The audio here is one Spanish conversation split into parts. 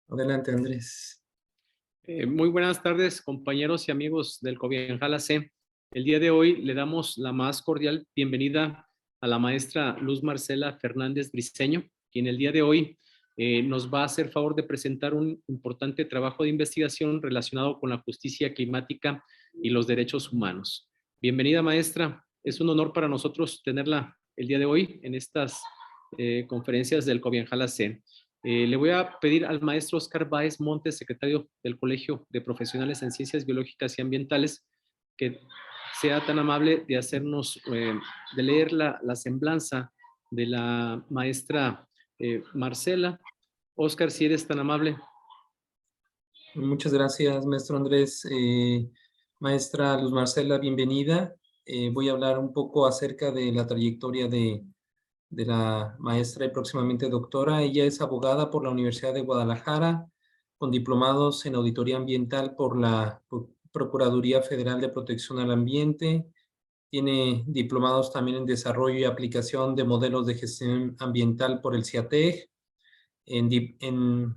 Adelante, Andrés. Muy buenas tardes, compañeros y amigos del Cobianjala C. El día de hoy le damos la más cordial bienvenida a la maestra Luz Marcela Fernández Briceño, quien el día de hoy nos va a hacer favor de presentar un importante trabajo de investigación relacionado con la justicia climática y los derechos humanos. Bienvenida, maestra. Es un honor para nosotros tenerla el día de hoy en estas conferencias del Cobianjala C. Le voy a pedir al maestro Oscar Báez Montes, secretario del Colegio de Profesionales en Ciencias Biológicas y Ambientales, que sea tan amable de hacernos, de leer la semblanza de la maestra Marcela. Oscar, si eres tan amable. Muchas gracias, maestro Andrés. Maestra Luz Marcela, bienvenida. Voy a hablar un poco acerca de la trayectoria de la maestra y próximamente doctora. Ella es abogada por la Universidad de Guadalajara, con diplomados en auditoría ambiental por la Procuraduría Federal de Protección al Ambiente. Tiene diplomados también en desarrollo y aplicación de modelos de gestión ambiental por el CIATEG, en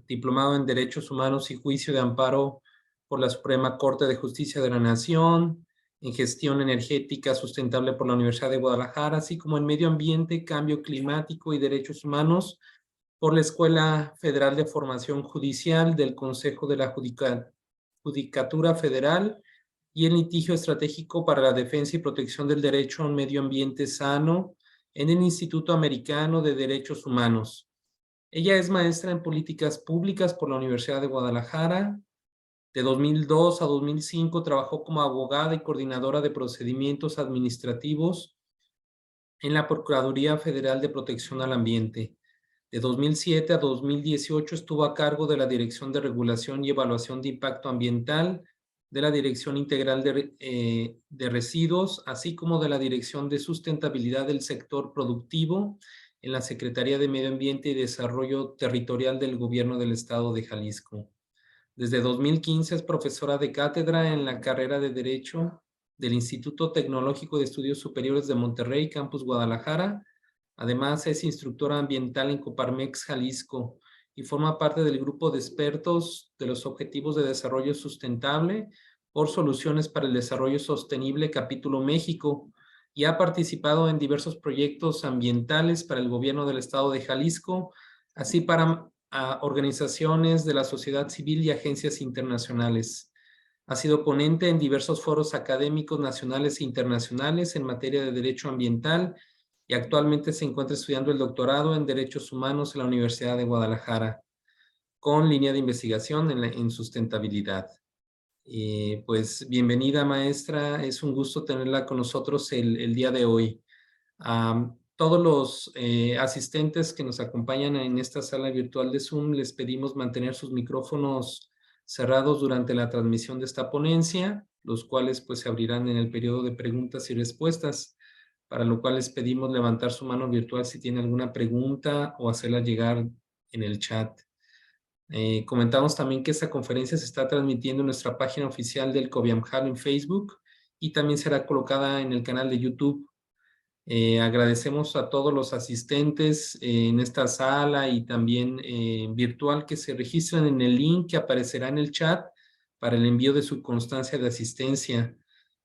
diplomado en Derechos Humanos y Juicio de Amparo por la Suprema Corte de Justicia de la Nación, en Gestión Energética Sustentable por la Universidad de Guadalajara, así como en Medio Ambiente, Cambio Climático y Derechos Humanos por la Escuela Federal de Formación Judicial del Consejo de la Judicatura Federal y en Litigio Estratégico para la Defensa y Protección del Derecho a un Medio Ambiente Sano en el Instituto Americano de Derechos Humanos. Ella es maestra en políticas públicas por la Universidad de Guadalajara. De 2002 a 2005 trabajó como abogada y coordinadora de procedimientos administrativos en la Procuraduría Federal de Protección al Ambiente. De 2007 a 2018 estuvo a cargo de la Dirección de Regulación y Evaluación de Impacto Ambiental, de la Dirección Integral de Residuos, así como de la Dirección de Sustentabilidad del Sector Productivo en la Secretaría de Medio Ambiente y Desarrollo Territorial del Gobierno del Estado de Jalisco. Desde 2015 es profesora de cátedra en la carrera de Derecho del Instituto Tecnológico de Estudios Superiores de Monterrey, Campus Guadalajara. Además, es instructora ambiental en Coparmex Jalisco y forma parte del grupo de expertos de los Objetivos de Desarrollo Sustentable por Soluciones para el Desarrollo Sostenible, Capítulo México, y ha participado en diversos proyectos ambientales para el gobierno del estado de Jalisco, así para organizaciones de la sociedad civil y agencias internacionales. Ha sido ponente en diversos foros académicos nacionales e internacionales en materia de derecho ambiental y actualmente se encuentra estudiando el doctorado en Derechos Humanos en la Universidad de Guadalajara, con línea de investigación en sustentabilidad. Pues bienvenida, maestra. Es un gusto tenerla con nosotros el día de hoy. Todos los asistentes que nos acompañan en esta sala virtual de Zoom les pedimos mantener sus micrófonos cerrados durante la transmisión de esta ponencia, los cuales pues se abrirán en el periodo de preguntas y respuestas, para lo cual les pedimos levantar su mano virtual si tiene alguna pregunta o hacerla llegar en el chat. Comentamos también que esta conferencia se está transmitiendo en nuestra página oficial del Cobianjala en Facebook y también será colocada en el canal de YouTube. Agradecemos a todos los asistentes en esta sala y también virtual que se registran en el link que aparecerá en el chat para el envío de su constancia de asistencia.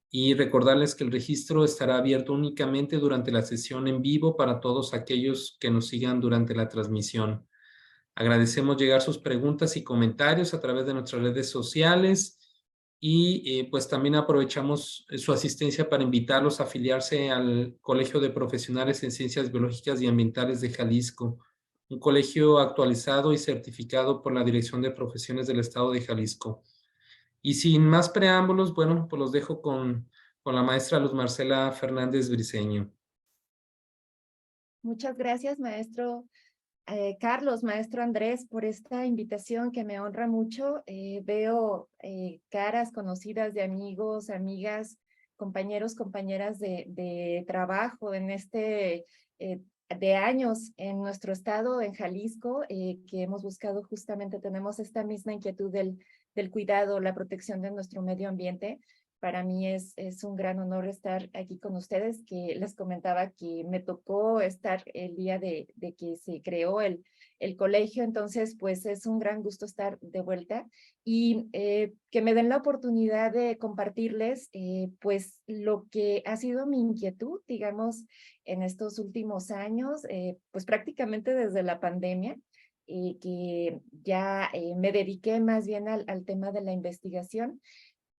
Y recordarles que el registro estará abierto únicamente durante la sesión en vivo para todos aquellos que nos sigan durante la transmisión. Agradecemos llegar sus preguntas y comentarios a través de nuestras redes sociales y pues también aprovechamos su asistencia para invitarlos a afiliarse al Colegio de Profesionales en Ciencias Biológicas y Ambientales de Jalisco, un colegio actualizado y certificado por la Dirección de Profesiones del Estado de Jalisco. Y sin más preámbulos, bueno, pues los dejo con la maestra Luz Marcela Fernández Briceño. Muchas gracias, maestro Carlos, maestro Andrés, por esta invitación que me honra mucho. Veo caras conocidas de amigos, amigas, compañeros, compañeras de trabajo en de años en nuestro estado, en Jalisco, que hemos buscado justamente, tenemos esta misma inquietud del cuidado, la protección de nuestro medio ambiente. Para mí es un gran honor estar aquí con ustedes, que les comentaba que me tocó estar el día de que se creó el colegio, entonces pues es un gran gusto estar de vuelta y que me den la oportunidad de compartirles pues lo que ha sido mi inquietud, digamos, en estos últimos años, pues prácticamente desde la pandemia, que ya me dediqué más bien al tema de la investigación.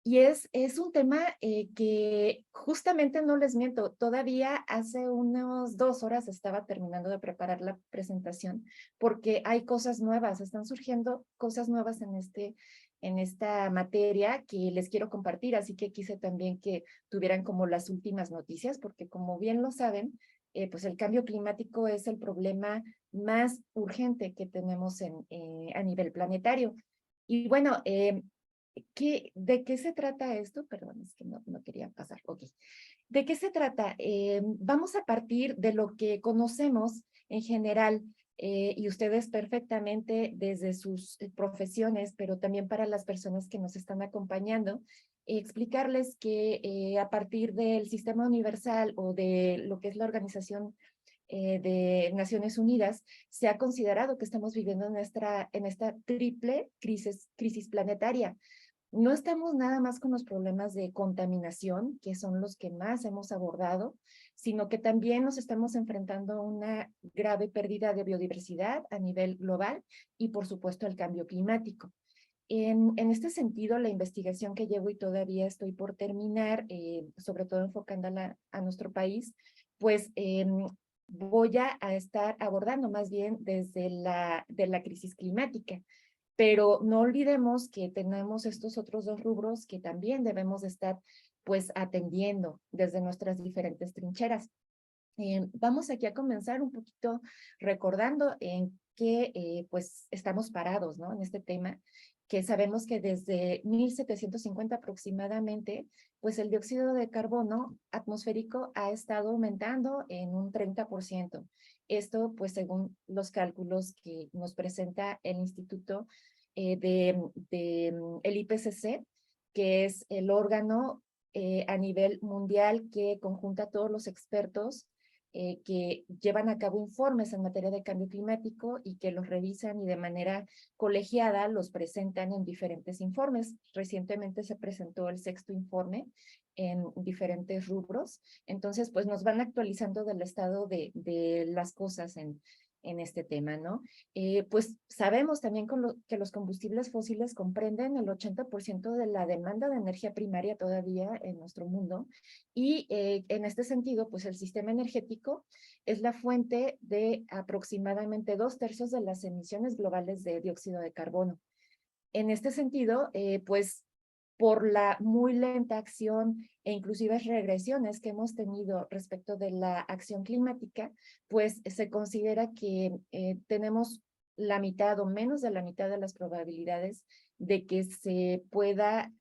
Y es un tema que justamente no les miento, todavía hace unos 2 horas estaba terminando de preparar la presentación porque hay cosas nuevas, están surgiendo cosas nuevas en esta materia que les quiero compartir, así que quise también que tuvieran como las últimas noticias, porque como bien lo saben, pues el cambio climático es el problema más urgente que tenemos a nivel planetario. Y bueno, ¿de qué se trata esto? Perdón, es que no quería pasar. Ok. ¿De qué se trata? Vamos a partir de lo que conocemos en general, y ustedes perfectamente desde sus profesiones, pero también para las personas que nos están acompañando, explicarles que a partir del sistema universal o de lo que es la Organización de Naciones Unidas, se ha considerado que estamos viviendo en esta triple crisis planetaria. No estamos nada más con los problemas de contaminación, que son los que más hemos abordado, sino que también nos estamos enfrentando a una grave pérdida de biodiversidad a nivel global y, por supuesto, el cambio climático. En este sentido, la investigación que llevo y todavía estoy por terminar, sobre todo enfocándola a nuestro país, pues voy a estar abordando más bien desde de la crisis climática. Pero no olvidemos que tenemos estos otros dos rubros que también debemos estar pues atendiendo desde nuestras diferentes trincheras. Vamos aquí a comenzar un poquito recordando en qué pues estamos parados, ¿no? En este tema, que sabemos que desde 1750 aproximadamente, pues el dióxido de carbono atmosférico ha estado aumentando en un 30%. Esto pues según los cálculos que nos presenta el Instituto el IPCC, que es el órgano a nivel mundial que conjunta a todos los expertos que llevan a cabo informes en materia de cambio climático y que los revisan y de manera colegiada los presentan en diferentes informes. Recientemente se presentó el 6º informe en diferentes rubros. Entonces, pues nos van actualizando del estado de las cosas en este tema, ¿no? Pues sabemos también que los combustibles fósiles comprenden el 80% de la demanda de energía primaria todavía en nuestro mundo y en este sentido, pues el sistema energético es la fuente de aproximadamente 2/3 de las emisiones globales de dióxido de carbono. En este sentido, pues por la muy lenta acción e inclusive regresiones que hemos tenido respecto de la acción climática, pues se considera que tenemos la mitad o menos de la mitad de las probabilidades de que se pueda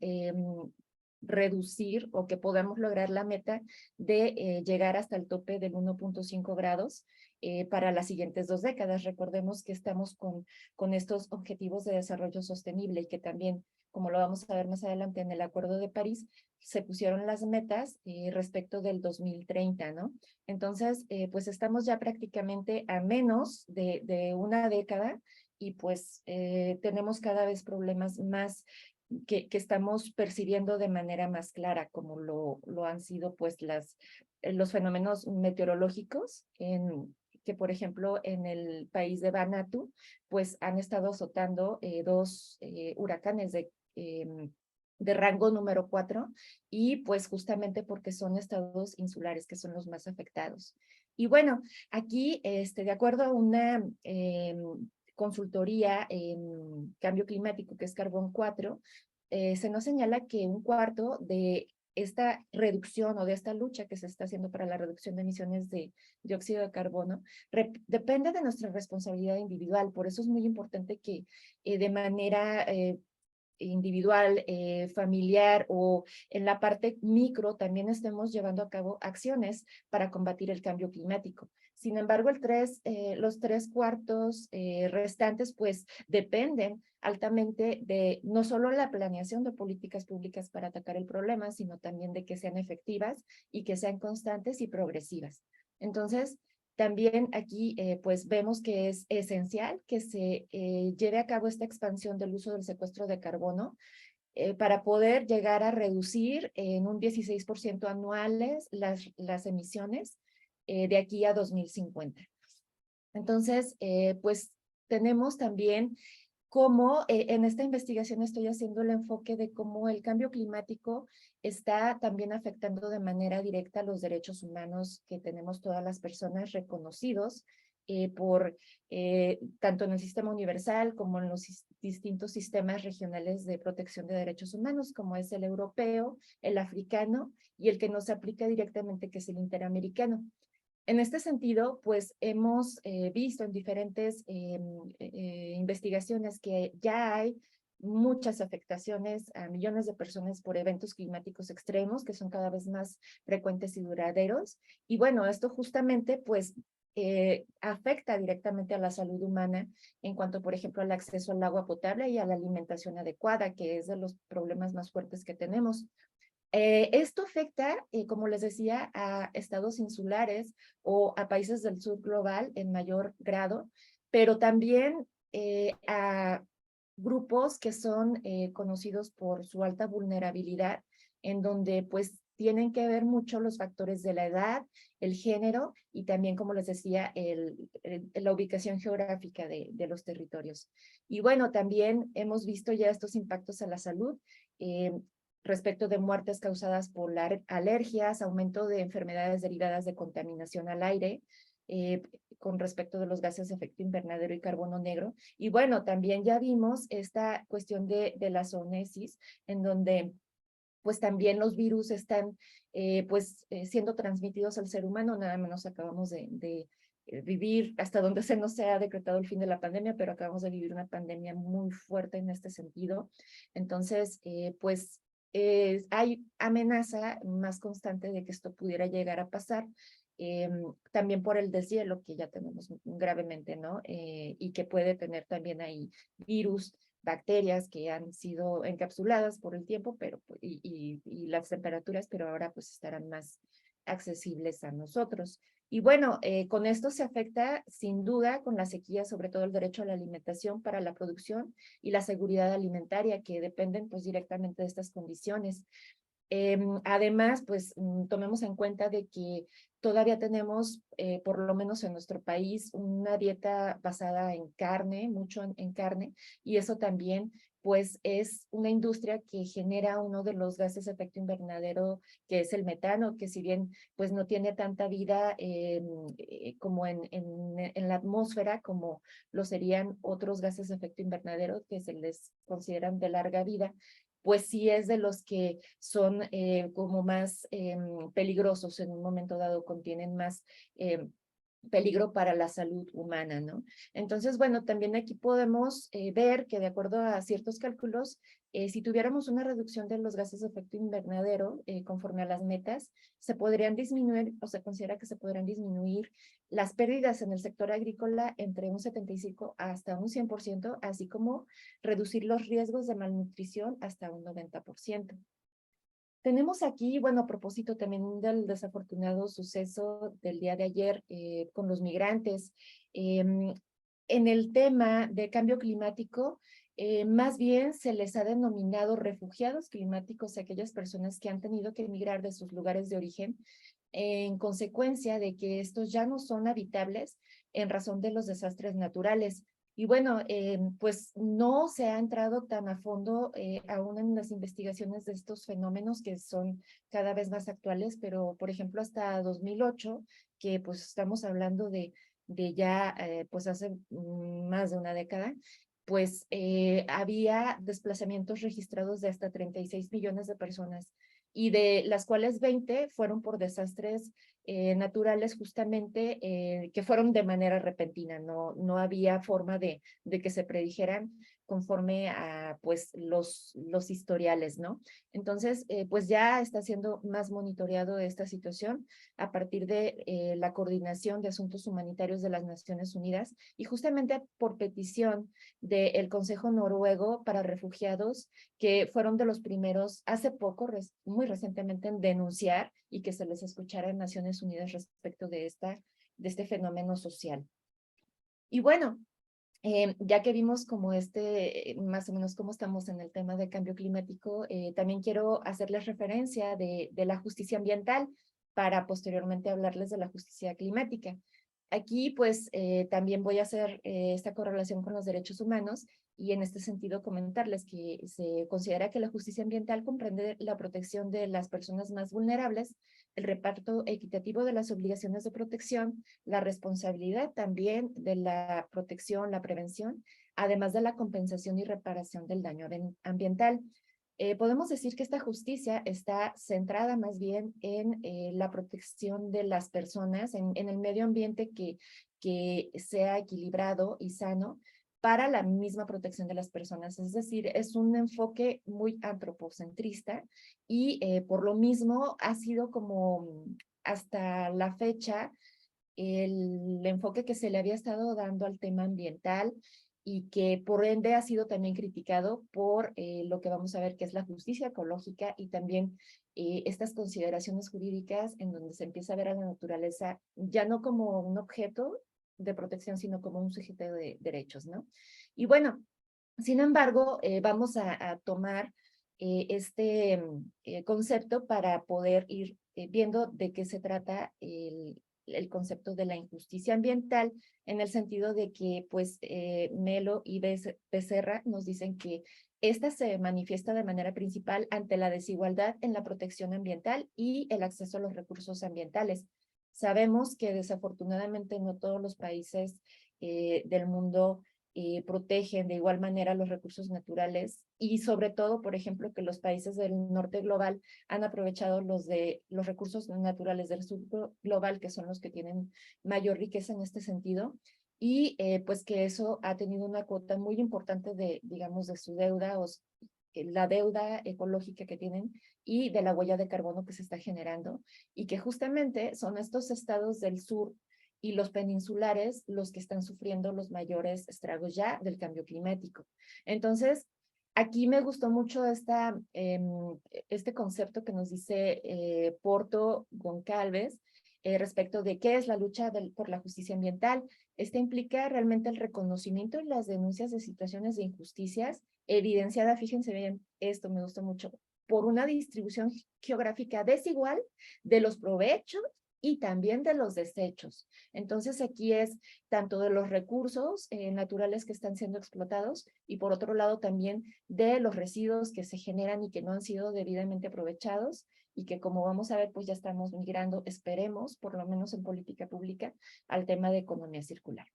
reducir o que podamos lograr la meta de llegar hasta el tope del 1.5 grados para las siguientes 2 décadas. Recordemos que estamos con estos objetivos de desarrollo sostenible y que también, como lo vamos a ver más adelante en el Acuerdo de París, se pusieron las metas respecto del 2030, ¿no? Entonces, pues estamos ya prácticamente a menos de una década y pues tenemos cada vez problemas más que estamos percibiendo de manera más clara, como lo han sido pues los fenómenos meteorológicos que por ejemplo en el país de Vanuatu pues han estado azotando 2 huracanes de rango número 4 y pues justamente porque son estados insulares que son los más afectados. Y bueno, aquí de acuerdo a una consultoría en cambio climático que es Carbón 4, se nos señala que un cuarto de esta reducción o de esta lucha que se está haciendo para la reducción de emisiones de dióxido de carbono depende de nuestra responsabilidad individual. Por eso es muy importante que de manera individual, familiar o en la parte micro también estemos llevando a cabo acciones para combatir el cambio climático. Sin embargo, los 3/4 restantes pues dependen altamente de no solo la planeación de políticas públicas para atacar el problema, sino también de que sean efectivas y que sean constantes y progresivas. Entonces, también aquí pues vemos que es esencial que se lleve a cabo esta expansión del uso del secuestro de carbono para poder llegar a reducir en un 16% anuales las emisiones de aquí a 2050. Entonces, pues tenemos también cómo en esta investigación estoy haciendo el enfoque de cómo el cambio climático está también afectando de manera directa los derechos humanos que tenemos todas las personas reconocidos tanto en el sistema universal como en los distintos sistemas regionales de protección de derechos humanos, como es el europeo, el africano y el que nos aplica directamente, que es el interamericano. En este sentido, pues hemos visto en diferentes investigaciones que ya hay muchas afectaciones a millones de personas por eventos climáticos extremos que son cada vez más frecuentes y duraderos. Y bueno, esto justamente pues afecta directamente a la salud humana en cuanto, por ejemplo, al acceso al agua potable y a la alimentación adecuada, que es de los problemas más fuertes que tenemos. Esto afecta, como les decía, a estados insulares o a países del sur global en mayor grado, pero también a grupos que son conocidos por su alta vulnerabilidad, en donde pues tienen que ver mucho los factores de la edad, el género y también, como les decía, la ubicación geográfica de los territorios. Y bueno, también hemos visto ya estos impactos a la salud, respecto de muertes causadas por alergias, aumento de enfermedades derivadas de contaminación al aire, con respecto de los gases de efecto invernadero y carbono negro. Y bueno, también ya vimos esta cuestión de la zoonosis, en donde pues también los virus están siendo transmitidos al ser humano. Nada menos acabamos de vivir, hasta donde se nos ha decretado el fin de la pandemia, pero acabamos de vivir una pandemia muy fuerte en este sentido. Entonces, hay amenaza más constante de que esto pudiera llegar a pasar, también por el deshielo que ya tenemos gravemente, ¿no? Y que puede tener también ahí virus, bacterias que han sido encapsuladas por el tiempo, pero y las temperaturas, pero ahora pues estarán más accesibles a nosotros. Y bueno, con esto se afecta sin duda con la sequía, sobre todo el derecho a la alimentación para la producción y la seguridad alimentaria, que dependen pues directamente de estas condiciones. Además, pues tomemos en cuenta de que todavía tenemos, por lo menos en nuestro país, una dieta basada en carne, mucho en carne, y eso también pues es una industria que genera uno de los gases de efecto invernadero, que es el metano, que si bien pues no tiene tanta vida como en la atmósfera, como lo serían otros gases de efecto invernadero que se les consideran de larga vida, pues sí es de los que son como más peligrosos en un momento dado, contienen más peligro para la salud humana, ¿no? Entonces, bueno, también aquí podemos ver que de acuerdo a ciertos cálculos, si tuviéramos una reducción de los gases de efecto invernadero conforme a las metas, se podrían disminuir, o se considera que se podrían disminuir las pérdidas en el sector agrícola entre un 75 hasta un 100%, así como reducir los riesgos de malnutrición hasta un 90%. Tenemos aquí, bueno, a propósito también del desafortunado suceso del día de ayer con los migrantes, en el tema de cambio climático, más bien se les ha denominado refugiados climáticos a aquellas personas que han tenido que emigrar de sus lugares de origen en consecuencia de que estos ya no son habitables en razón de los desastres naturales. Y bueno, pues no se ha entrado tan a fondo aún en las investigaciones de estos fenómenos que son cada vez más actuales, pero por ejemplo hasta 2008, que pues estamos hablando de ya pues hace más de una década, pues había desplazamientos registrados de hasta 36 millones de personas y de las cuales 20 fueron por desastres naturales justamente que fueron de manera repentina, no había forma de que se predijeran conforme a pues los historiales, ¿no? Entonces, pues ya está siendo más monitoreado esta situación a partir de la Coordinación de Asuntos Humanitarios de las Naciones Unidas y justamente por petición del Consejo Noruego para Refugiados, que fueron de los primeros hace poco, muy recientemente, en denunciar y que se les escuchara en Naciones Unidas respecto de este fenómeno social. Y bueno, ya que vimos como más o menos cómo estamos en el tema de cambio climático, también quiero hacerles referencia de la justicia ambiental para posteriormente hablarles de la justicia climática. Aquí, pues, también voy a hacer esta correlación con los derechos humanos y en este sentido comentarles que se considera que la justicia ambiental comprende la protección de las personas más vulnerables, el reparto equitativo de las obligaciones de protección, la responsabilidad también de la protección, la prevención, además de la compensación y reparación del daño ambiental. Podemos decir que esta justicia está centrada más bien en la protección de las personas, en el medio ambiente que sea equilibrado y sano para la misma protección de las personas. Es decir, es un enfoque muy antropocentrista y por lo mismo ha sido como hasta la fecha el enfoque que se le había estado dando al tema ambiental y que por ende ha sido también criticado por lo que vamos a ver que es la justicia ecológica y también estas consideraciones jurídicas en donde se empieza a ver a la naturaleza ya no como un objeto de protección, sino como un sujeto de derechos, ¿no? Y bueno, sin embargo, vamos a tomar este concepto para poder ir viendo de qué se trata el concepto de la injusticia ambiental, en el sentido de que, pues, Melo y Becerra nos dicen que esta se manifiesta de manera principal ante la desigualdad en la protección ambiental y el acceso a los recursos ambientales. Sabemos que desafortunadamente no todos los países del mundo protegen de igual manera los recursos naturales y sobre todo, por ejemplo, que los países del norte global han aprovechado los recursos naturales del sur global, que son los que tienen mayor riqueza en este sentido, y pues que eso ha tenido una cuota muy importante digamos, de su deuda o la deuda ecológica que tienen y de la huella de carbono que se está generando, y que justamente son estos estados del sur y los peninsulares los que están sufriendo los mayores estragos ya del cambio climático. Entonces, aquí me gustó mucho este concepto que nos dice Porto Goncalves respecto de qué es la lucha por la justicia ambiental. Esta implica realmente el reconocimiento y las denuncias de situaciones de injusticias evidenciada, fíjense bien, esto me gustó mucho, por una distribución geográfica desigual de los provechos y también de los desechos. Entonces aquí es tanto de los recursos naturales que están siendo explotados y por otro lado también de los residuos que se generan y que no han sido debidamente aprovechados y que, como vamos a ver, pues ya estamos migrando, esperemos, por lo menos en política pública, al tema de economía circular.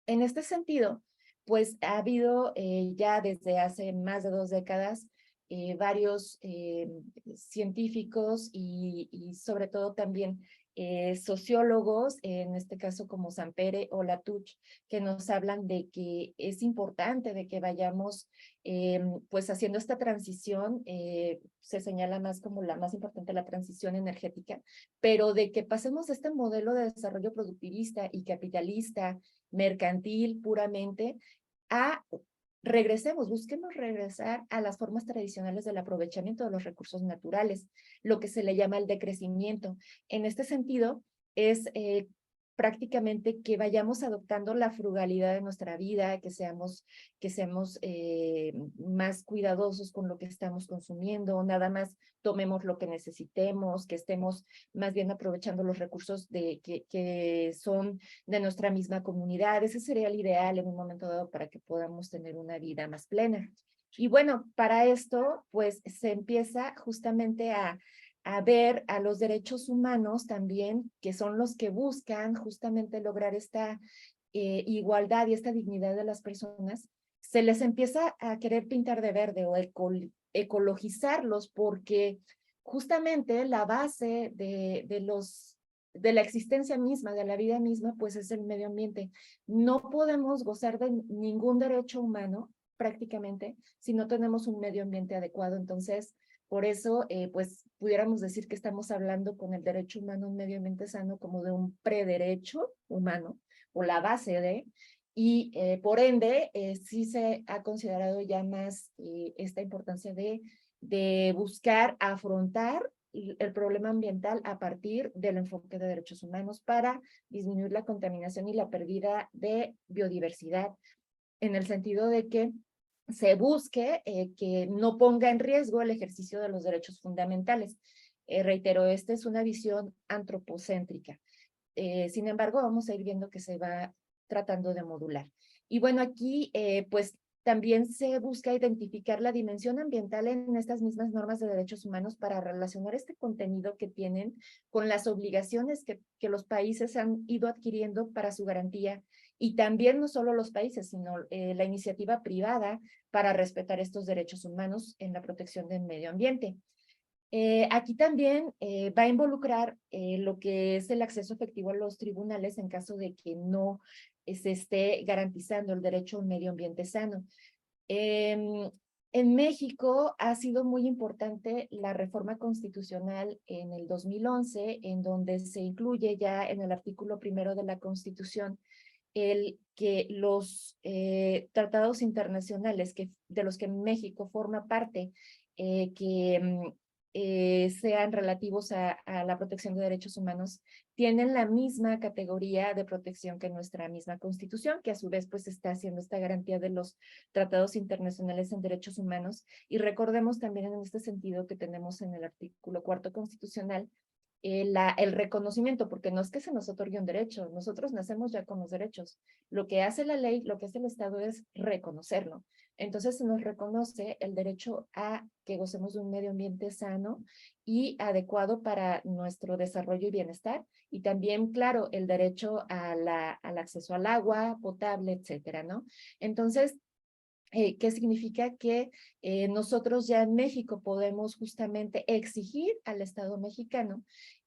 En este sentido, pues ha habido ya desde hace más de 2 décadas varios científicos y sobre todo también sociólogos, en este caso como Sampere o Latouche, que nos hablan de que es importante de que vayamos pues haciendo esta transición, se señala más como la más importante la transición energética, pero de que pasemos de este modelo de desarrollo productivista y capitalista, mercantil puramente, a busquemos regresar a las formas tradicionales del aprovechamiento de los recursos naturales, lo que se le llama el decrecimiento. En este sentido, es prácticamente que vayamos adoptando la frugalidad de nuestra vida, que seamos más cuidadosos con lo que estamos consumiendo, nada más tomemos lo que necesitemos, que estemos más bien aprovechando los recursos que son de nuestra misma comunidad. Ese sería el ideal en un momento dado para que podamos tener una vida más plena. Y bueno, para esto, pues se empieza justamente a ver a los derechos humanos también, que son los que buscan justamente lograr esta igualdad y esta dignidad de las personas, se les empieza a querer pintar de verde o ecologizarlos, porque justamente la base de la existencia misma, de la vida misma, pues es el medio ambiente. No podemos gozar de ningún derecho humano prácticamente si no tenemos un medio ambiente adecuado. Entonces, por eso, pues pudiéramos decir que estamos hablando con el derecho humano a un medio ambiente sano como de un prederecho humano o la base de, y por ende sí se ha considerado ya más esta importancia de buscar afrontar el problema ambiental a partir del enfoque de derechos humanos para disminuir la contaminación y la pérdida de biodiversidad, en el sentido de que se busque que no ponga en riesgo el ejercicio de los derechos fundamentales. Reitero, esta es una visión antropocéntrica. Sin embargo, vamos a ir viendo que se va tratando de modular. Y bueno, aquí pues también se busca identificar la dimensión ambiental en estas mismas normas de derechos humanos para relacionar este contenido que tienen con las obligaciones que los países han ido adquiriendo para su garantía, y también no solo los países, sino la iniciativa privada para respetar estos derechos humanos en la protección del medio ambiente. Aquí también va a involucrar lo que es el acceso efectivo a los tribunales en caso de que no se esté garantizando el derecho a un medio ambiente sano. En México ha sido muy importante la reforma constitucional en el 2011, en donde se incluye ya en el artículo 1 de la Constitución el que los tratados internacionales de los que México forma parte, sean relativos a la protección de derechos humanos, tienen la misma categoría de protección que nuestra misma Constitución, que a su vez pues está haciendo esta garantía de los tratados internacionales en derechos humanos. Y recordemos también en este sentido que tenemos en el artículo 4 constitucional el reconocimiento, porque no es que se nos otorgue un derecho, nosotros nacemos ya con los derechos. Lo que hace la ley, lo que hace el Estado es reconocerlo. Entonces se nos reconoce el derecho a que gocemos de un medio ambiente sano y adecuado para nuestro desarrollo y bienestar. Y también, claro, el derecho al acceso al agua potable, etcétera, ¿no? Entonces, ¿qué significa? Que nosotros ya en México podemos justamente exigir al Estado mexicano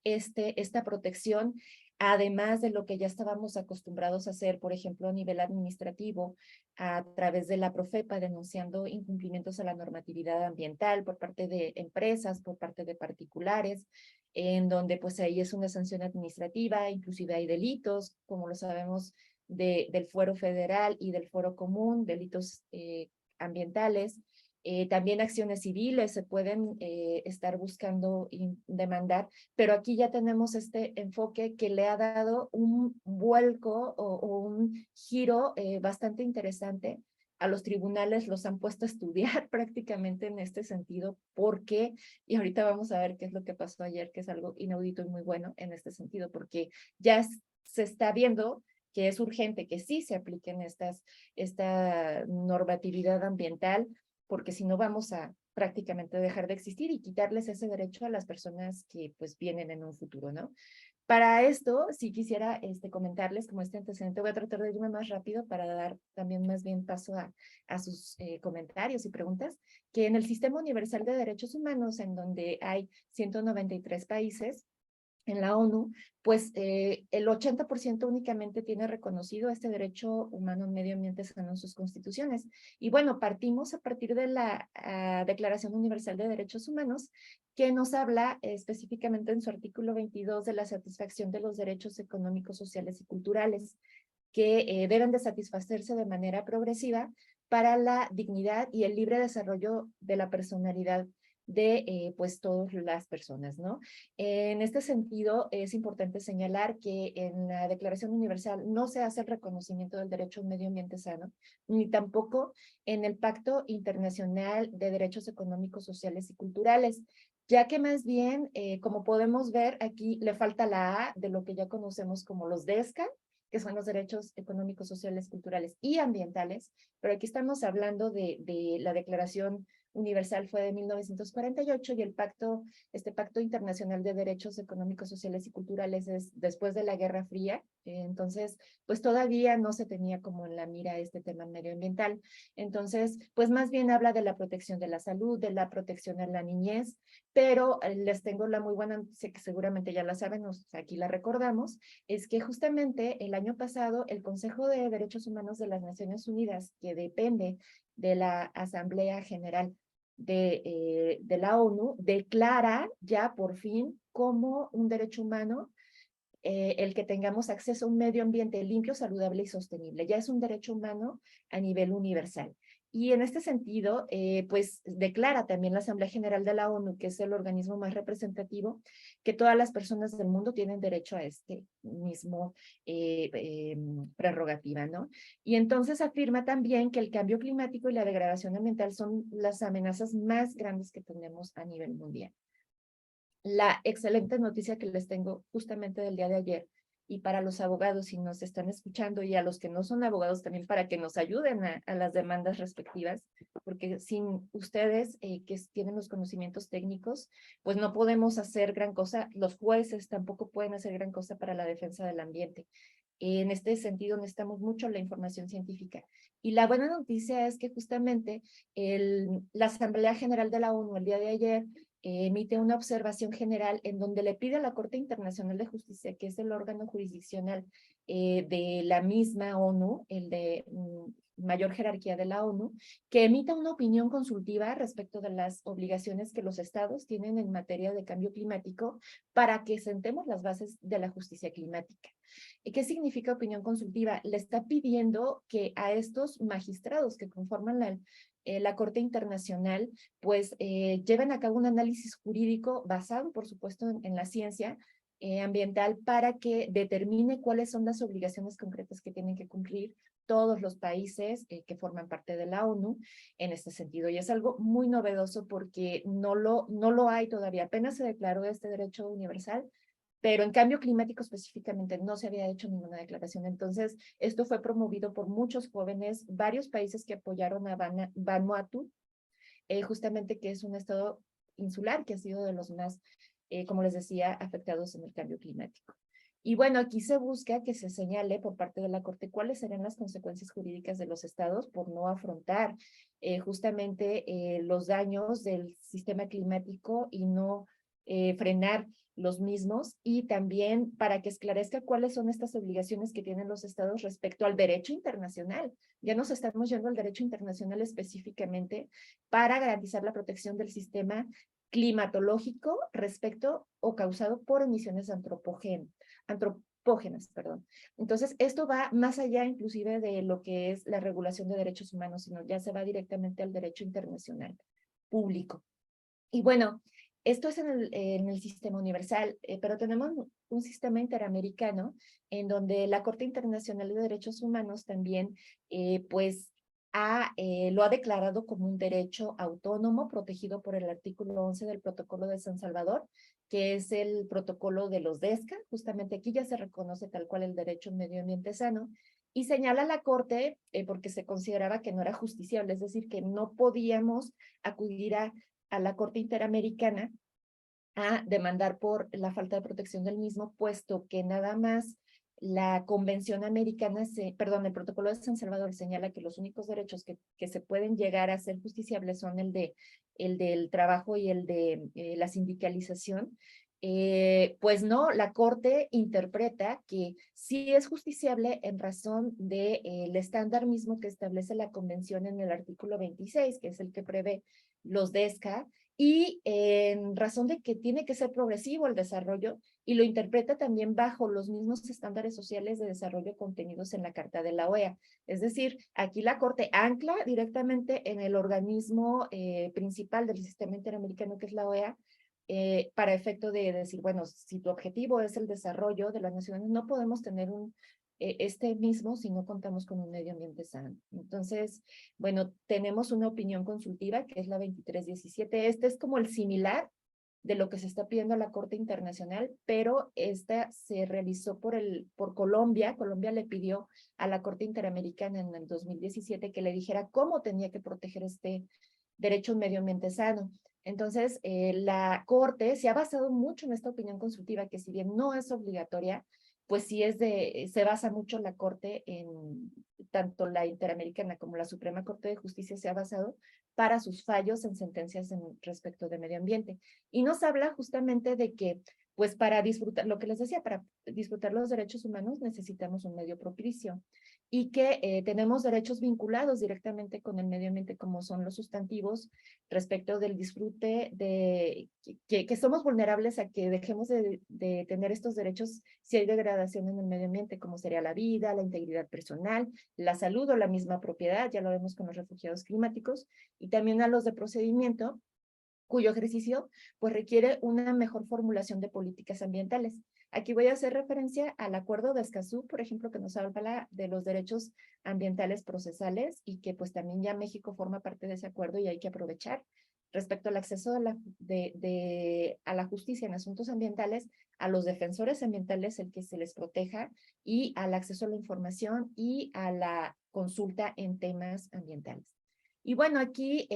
esta protección, además de lo que ya estábamos acostumbrados a hacer, por ejemplo, a nivel administrativo, a través de la Profepa, denunciando incumplimientos a la normatividad ambiental por parte de empresas, por parte de particulares, en donde pues ahí es una sanción administrativa, inclusive hay delitos, como lo sabemos, del fuero federal y del fuero común, delitos ambientales. También acciones civiles se pueden estar buscando y demandar, pero aquí ya tenemos este enfoque que le ha dado un vuelco o un giro bastante interesante a los tribunales, los han puesto a estudiar prácticamente en este sentido. ¿Por qué? Y ahorita vamos a ver qué es lo que pasó ayer, que es algo inaudito y muy bueno en este sentido, porque ya se está viendo que es urgente que sí se apliquen esta normatividad ambiental, porque si no vamos a prácticamente dejar de existir y quitarles ese derecho a las personas que pues vienen en un futuro, ¿no? Para esto, sí quisiera comentarles como este antecedente, voy a tratar de irme más rápido para dar también más bien paso a sus comentarios y preguntas, que en el Sistema Universal de Derechos Humanos, en donde hay 193 países, en la ONU, pues el 80% únicamente tiene reconocido este derecho humano a un medio ambiente sano en sus constituciones. Y bueno, partimos a partir de la Declaración Universal de Derechos Humanos, que nos habla específicamente en su artículo 22 de la satisfacción de los derechos económicos, sociales y culturales, que deben de satisfacerse de manera progresiva para la dignidad y el libre desarrollo de la personalidad de pues todas las personas, ¿no? En este sentido, es importante señalar que en la Declaración Universal no se hace el reconocimiento del derecho a un medio ambiente sano, ni tampoco en el Pacto Internacional de Derechos Económicos, Sociales y Culturales, ya que más bien, como podemos ver, aquí le falta la A de lo que ya conocemos como los DESCA, que son los derechos económicos, sociales, culturales y ambientales, pero aquí estamos hablando de la Declaración Universal fue de 1948 y el este Pacto Internacional de Derechos Económicos, Sociales y Culturales es después de la Guerra Fría. Entonces, pues todavía no se tenía como en la mira este tema medioambiental. Entonces, pues más bien habla de la protección de la salud, de la protección a la niñez, pero les tengo la muy buena, sé que seguramente ya la saben, aquí la recordamos, es que justamente el año pasado el Consejo de Derechos Humanos de las Naciones Unidas, que depende de la Asamblea General de la ONU declara ya por fin como un derecho humano el que tengamos acceso a un medio ambiente limpio, saludable y sostenible. Ya es un derecho humano a nivel universal. Y en este sentido, pues declara también la Asamblea General de la ONU, que es el organismo más representativo, que todas las personas del mundo tienen derecho a este mismo prerrogativa, ¿no? Y entonces afirma también que el cambio climático y la degradación ambiental son las amenazas más grandes que tenemos a nivel mundial. La excelente noticia que les tengo justamente del día de ayer, y para los abogados si nos están escuchando y a los que no son abogados también para que nos ayuden a las demandas respectivas, porque sin ustedes que tienen los conocimientos técnicos, pues no podemos hacer gran cosa, los jueces tampoco pueden hacer gran cosa para la defensa del ambiente. En este sentido necesitamos mucho la información científica. Y la buena noticia es que justamente la Asamblea General de la ONU el día de ayer emite una observación general en donde le pide a la Corte Internacional de Justicia, que es el órgano jurisdiccional de la misma ONU, el de mayor jerarquía de la ONU, que emita una opinión consultiva respecto de las obligaciones que los estados tienen en materia de cambio climático para que sentemos las bases de la justicia climática. ¿Qué significa opinión consultiva? Le está pidiendo que a estos magistrados que conforman la Corte Internacional, pues lleven a cabo un análisis jurídico basado, por supuesto, en la ciencia ambiental para que determine cuáles son las obligaciones concretas que tienen que cumplir todos los países que forman parte de la ONU en este sentido. Y es algo muy novedoso porque no lo hay todavía. Apenas se declaró este derecho universal, pero en cambio climático específicamente no se había hecho ninguna declaración. Entonces, esto fue promovido por muchos jóvenes, varios países que apoyaron a Vanuatu, justamente que es un estado insular que ha sido de los más, como les decía, afectados en el cambio climático. Y bueno, aquí se busca que se señale por parte de la Corte cuáles serán las consecuencias jurídicas de los estados por no afrontar justamente los daños del sistema climático y no frenar los mismos, y también para que esclarezca cuáles son estas obligaciones que tienen los estados respecto al derecho internacional. Ya nos estamos yendo al derecho internacional específicamente para garantizar la protección del sistema climatológico respecto o causado por emisiones antropógenas, perdón. Entonces, esto va más allá inclusive de lo que es la regulación de derechos humanos, sino ya se va directamente al derecho internacional público. Y bueno, esto es en el sistema universal, pero tenemos un sistema interamericano en donde la Corte Internacional de Derechos Humanos también, pues, lo ha declarado como un derecho autónomo protegido por el artículo 11 del Protocolo de San Salvador, que es el protocolo de los DESCA. Justamente aquí ya se reconoce tal cual el derecho a un medio ambiente sano, y señala la Corte porque se consideraba que no era justiciable, es decir, que no podíamos acudir a la Corte Interamericana a demandar por la falta de protección del mismo, puesto que nada más la Convención Americana, el Protocolo de San Salvador señala que los únicos derechos que se pueden llegar a ser justiciables son el del trabajo y el de la sindicalización. Pues no, la Corte interpreta que sí es justiciable en razón del estándar mismo que establece la Convención en el artículo 26, que es el que prevé los DESCA, y en razón de que tiene que ser progresivo el desarrollo, y lo interpreta también bajo los mismos estándares sociales de desarrollo contenidos en la Carta de la OEA. Es decir, aquí la Corte ancla directamente en el organismo principal del sistema interamericano, que es la OEA, para efecto de decir, bueno, si tu objetivo es el desarrollo de las naciones, no podemos tener este mismo si no contamos con un medio ambiente sano. Entonces, bueno, tenemos una opinión consultiva que es la 2317. Este es como el similar de lo que se está pidiendo a la Corte Internacional, pero esta se realizó por Colombia. Colombia le pidió a la Corte Interamericana en el 2017 que le dijera cómo tenía que proteger este derecho a un medio ambiente sano. Entonces, la Corte se ha basado mucho en esta opinión consultiva, que si bien no es obligatoria, pues sí se basa mucho la Corte en, tanto la Interamericana como la Suprema Corte de Justicia se ha basado para sus fallos en sentencias respecto de medio ambiente. Y nos habla justamente de que, pues para disfrutar, lo que les decía, para disfrutar los derechos humanos necesitamos un medio propicio. y que tenemos derechos vinculados directamente con el medio ambiente, como son los sustantivos, respecto del disfrute, que somos vulnerables a que dejemos de tener estos derechos si hay degradación en el medio ambiente, como sería la vida, la integridad personal, la salud o la misma propiedad, ya lo vemos con los refugiados climáticos, y también a los de procedimiento, cuyo ejercicio pues requiere una mejor formulación de políticas ambientales. Aquí voy a hacer referencia al Acuerdo de Escazú, por ejemplo, que nos habla de los derechos ambientales procesales y que pues también ya México forma parte de ese acuerdo y hay que aprovechar. Respecto al acceso a la justicia en asuntos ambientales, a los defensores ambientales, el que se les proteja, y al acceso a la información y a la consulta en temas ambientales. Y bueno, aquí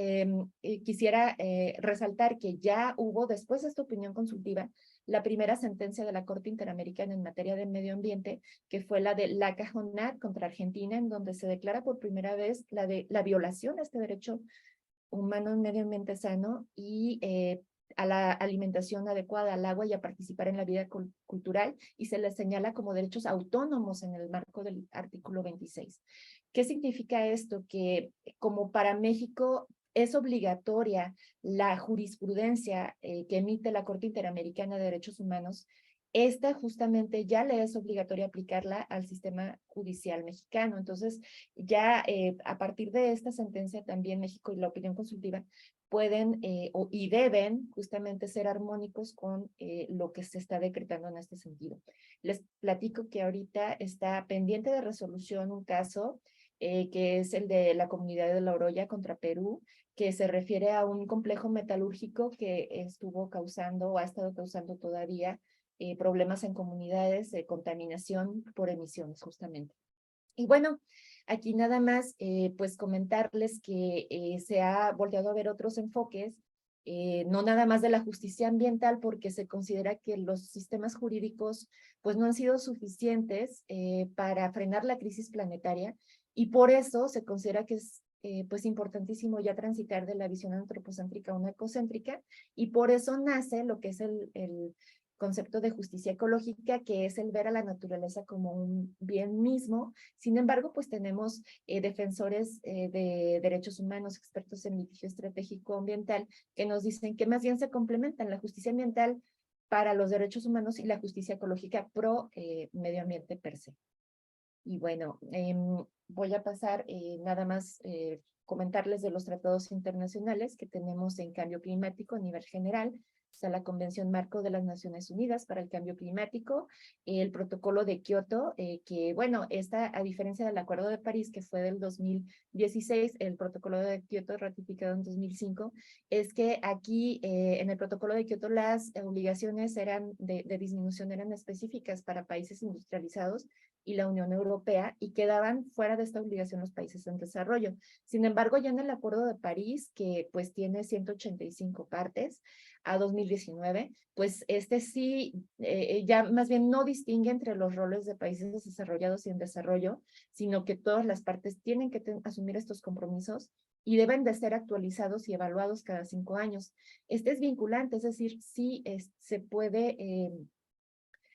quisiera resaltar que ya hubo, después de esta opinión consultiva, la primera sentencia de la Corte Interamericana en materia de medio ambiente, que fue la de La Cajonat contra Argentina, en donde se declara por primera vez la violación a este derecho humano en medio ambiente sano y a la alimentación adecuada, al agua y a participar en la vida cultural, y se les señala como derechos autónomos en el marco del artículo 26. ¿Qué significa esto? Que como para México es obligatoria la jurisprudencia que emite la Corte Interamericana de Derechos Humanos, esta justamente ya le es obligatoria aplicarla al sistema judicial mexicano. Entonces, ya a partir de esta sentencia también México y la opinión consultiva pueden y deben justamente ser armónicos con lo que se está decretando en este sentido. Les platico que ahorita está pendiente de resolución un caso que es el de la comunidad de La Oroya contra Perú, que se refiere a un complejo metalúrgico que estuvo causando o ha estado causando todavía problemas en comunidades de contaminación por emisiones justamente. Y bueno, aquí nada más pues comentarles que se ha volteado a ver otros enfoques, no nada más de la justicia ambiental, porque se considera que los sistemas jurídicos pues no han sido suficientes para frenar la crisis planetaria, y por eso se considera que es pues importantísimo ya transitar de la visión antropocéntrica a una ecocéntrica, y por eso nace lo que es el concepto de justicia ecológica, que es el ver a la naturaleza como un bien mismo. Sin embargo, pues tenemos defensores de derechos humanos, expertos en litigio estratégico ambiental, que nos dicen que más bien se complementan la justicia ambiental para los derechos humanos y la justicia ecológica pro medio ambiente per se. Y bueno, voy a pasar nada más comentarles de los tratados internacionales que tenemos en cambio climático a nivel general. Está la Convención Marco de las Naciones Unidas para el Cambio Climático, el Protocolo de Kioto, que bueno, esta, a diferencia del Acuerdo de París, que fue del 2016, el Protocolo de Kioto ratificado en 2005, es que aquí en el Protocolo de Kioto las obligaciones eran de disminución eran específicas para países industrializados y la Unión Europea, y quedaban fuera de esta obligación los países en desarrollo. Sin embargo, ya en el Acuerdo de París, que pues tiene 185 partes a 2019, pues este sí, ya más bien no distingue entre los roles de países desarrollados y en desarrollo, sino que todas las partes tienen que asumir estos compromisos y deben de ser actualizados y evaluados cada 5 años. Este es vinculante, es decir, sí se puede...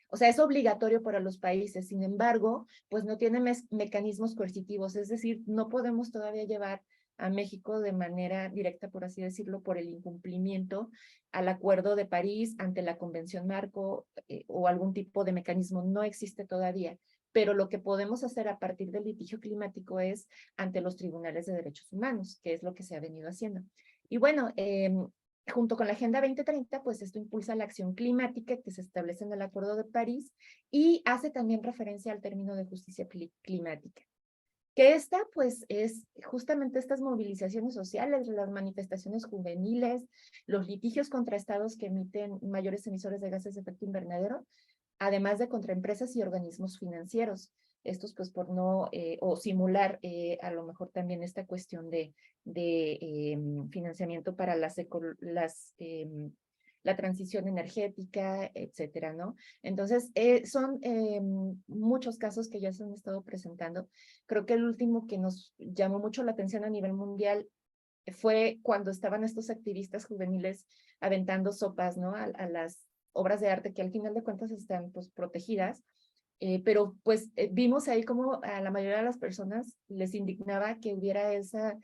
o sea, es obligatorio para los países, sin embargo, pues no tiene mecanismos coercitivos, es decir, no podemos todavía llevar a México de manera directa, por así decirlo, por el incumplimiento al Acuerdo de París ante la Convención Marco o algún tipo de mecanismo, no existe todavía. Pero lo que podemos hacer a partir del litigio climático es ante los tribunales de derechos humanos, que es lo que se ha venido haciendo. Y bueno, junto con la Agenda 2030, pues esto impulsa la acción climática que se establece en el Acuerdo de París y hace también referencia al término de justicia climática. Que esta, pues, es justamente estas movilizaciones sociales, las manifestaciones juveniles, los litigios contra estados que emiten mayores emisores de gases de efecto invernadero, además de contra empresas y organismos financieros. Estos, pues, por no, o simular a lo mejor también esta cuestión de financiamiento para la transición energética, etcétera, ¿no? Entonces, son muchos casos que ya se han estado presentando. Creo que el último que nos llamó mucho la atención a nivel mundial fue cuando estaban estos activistas juveniles aventando sopas, ¿no? A las obras de arte que al final de cuentas están pues protegidas, pero pues vimos ahí como a la mayoría de las personas les indignaba que hubiera esa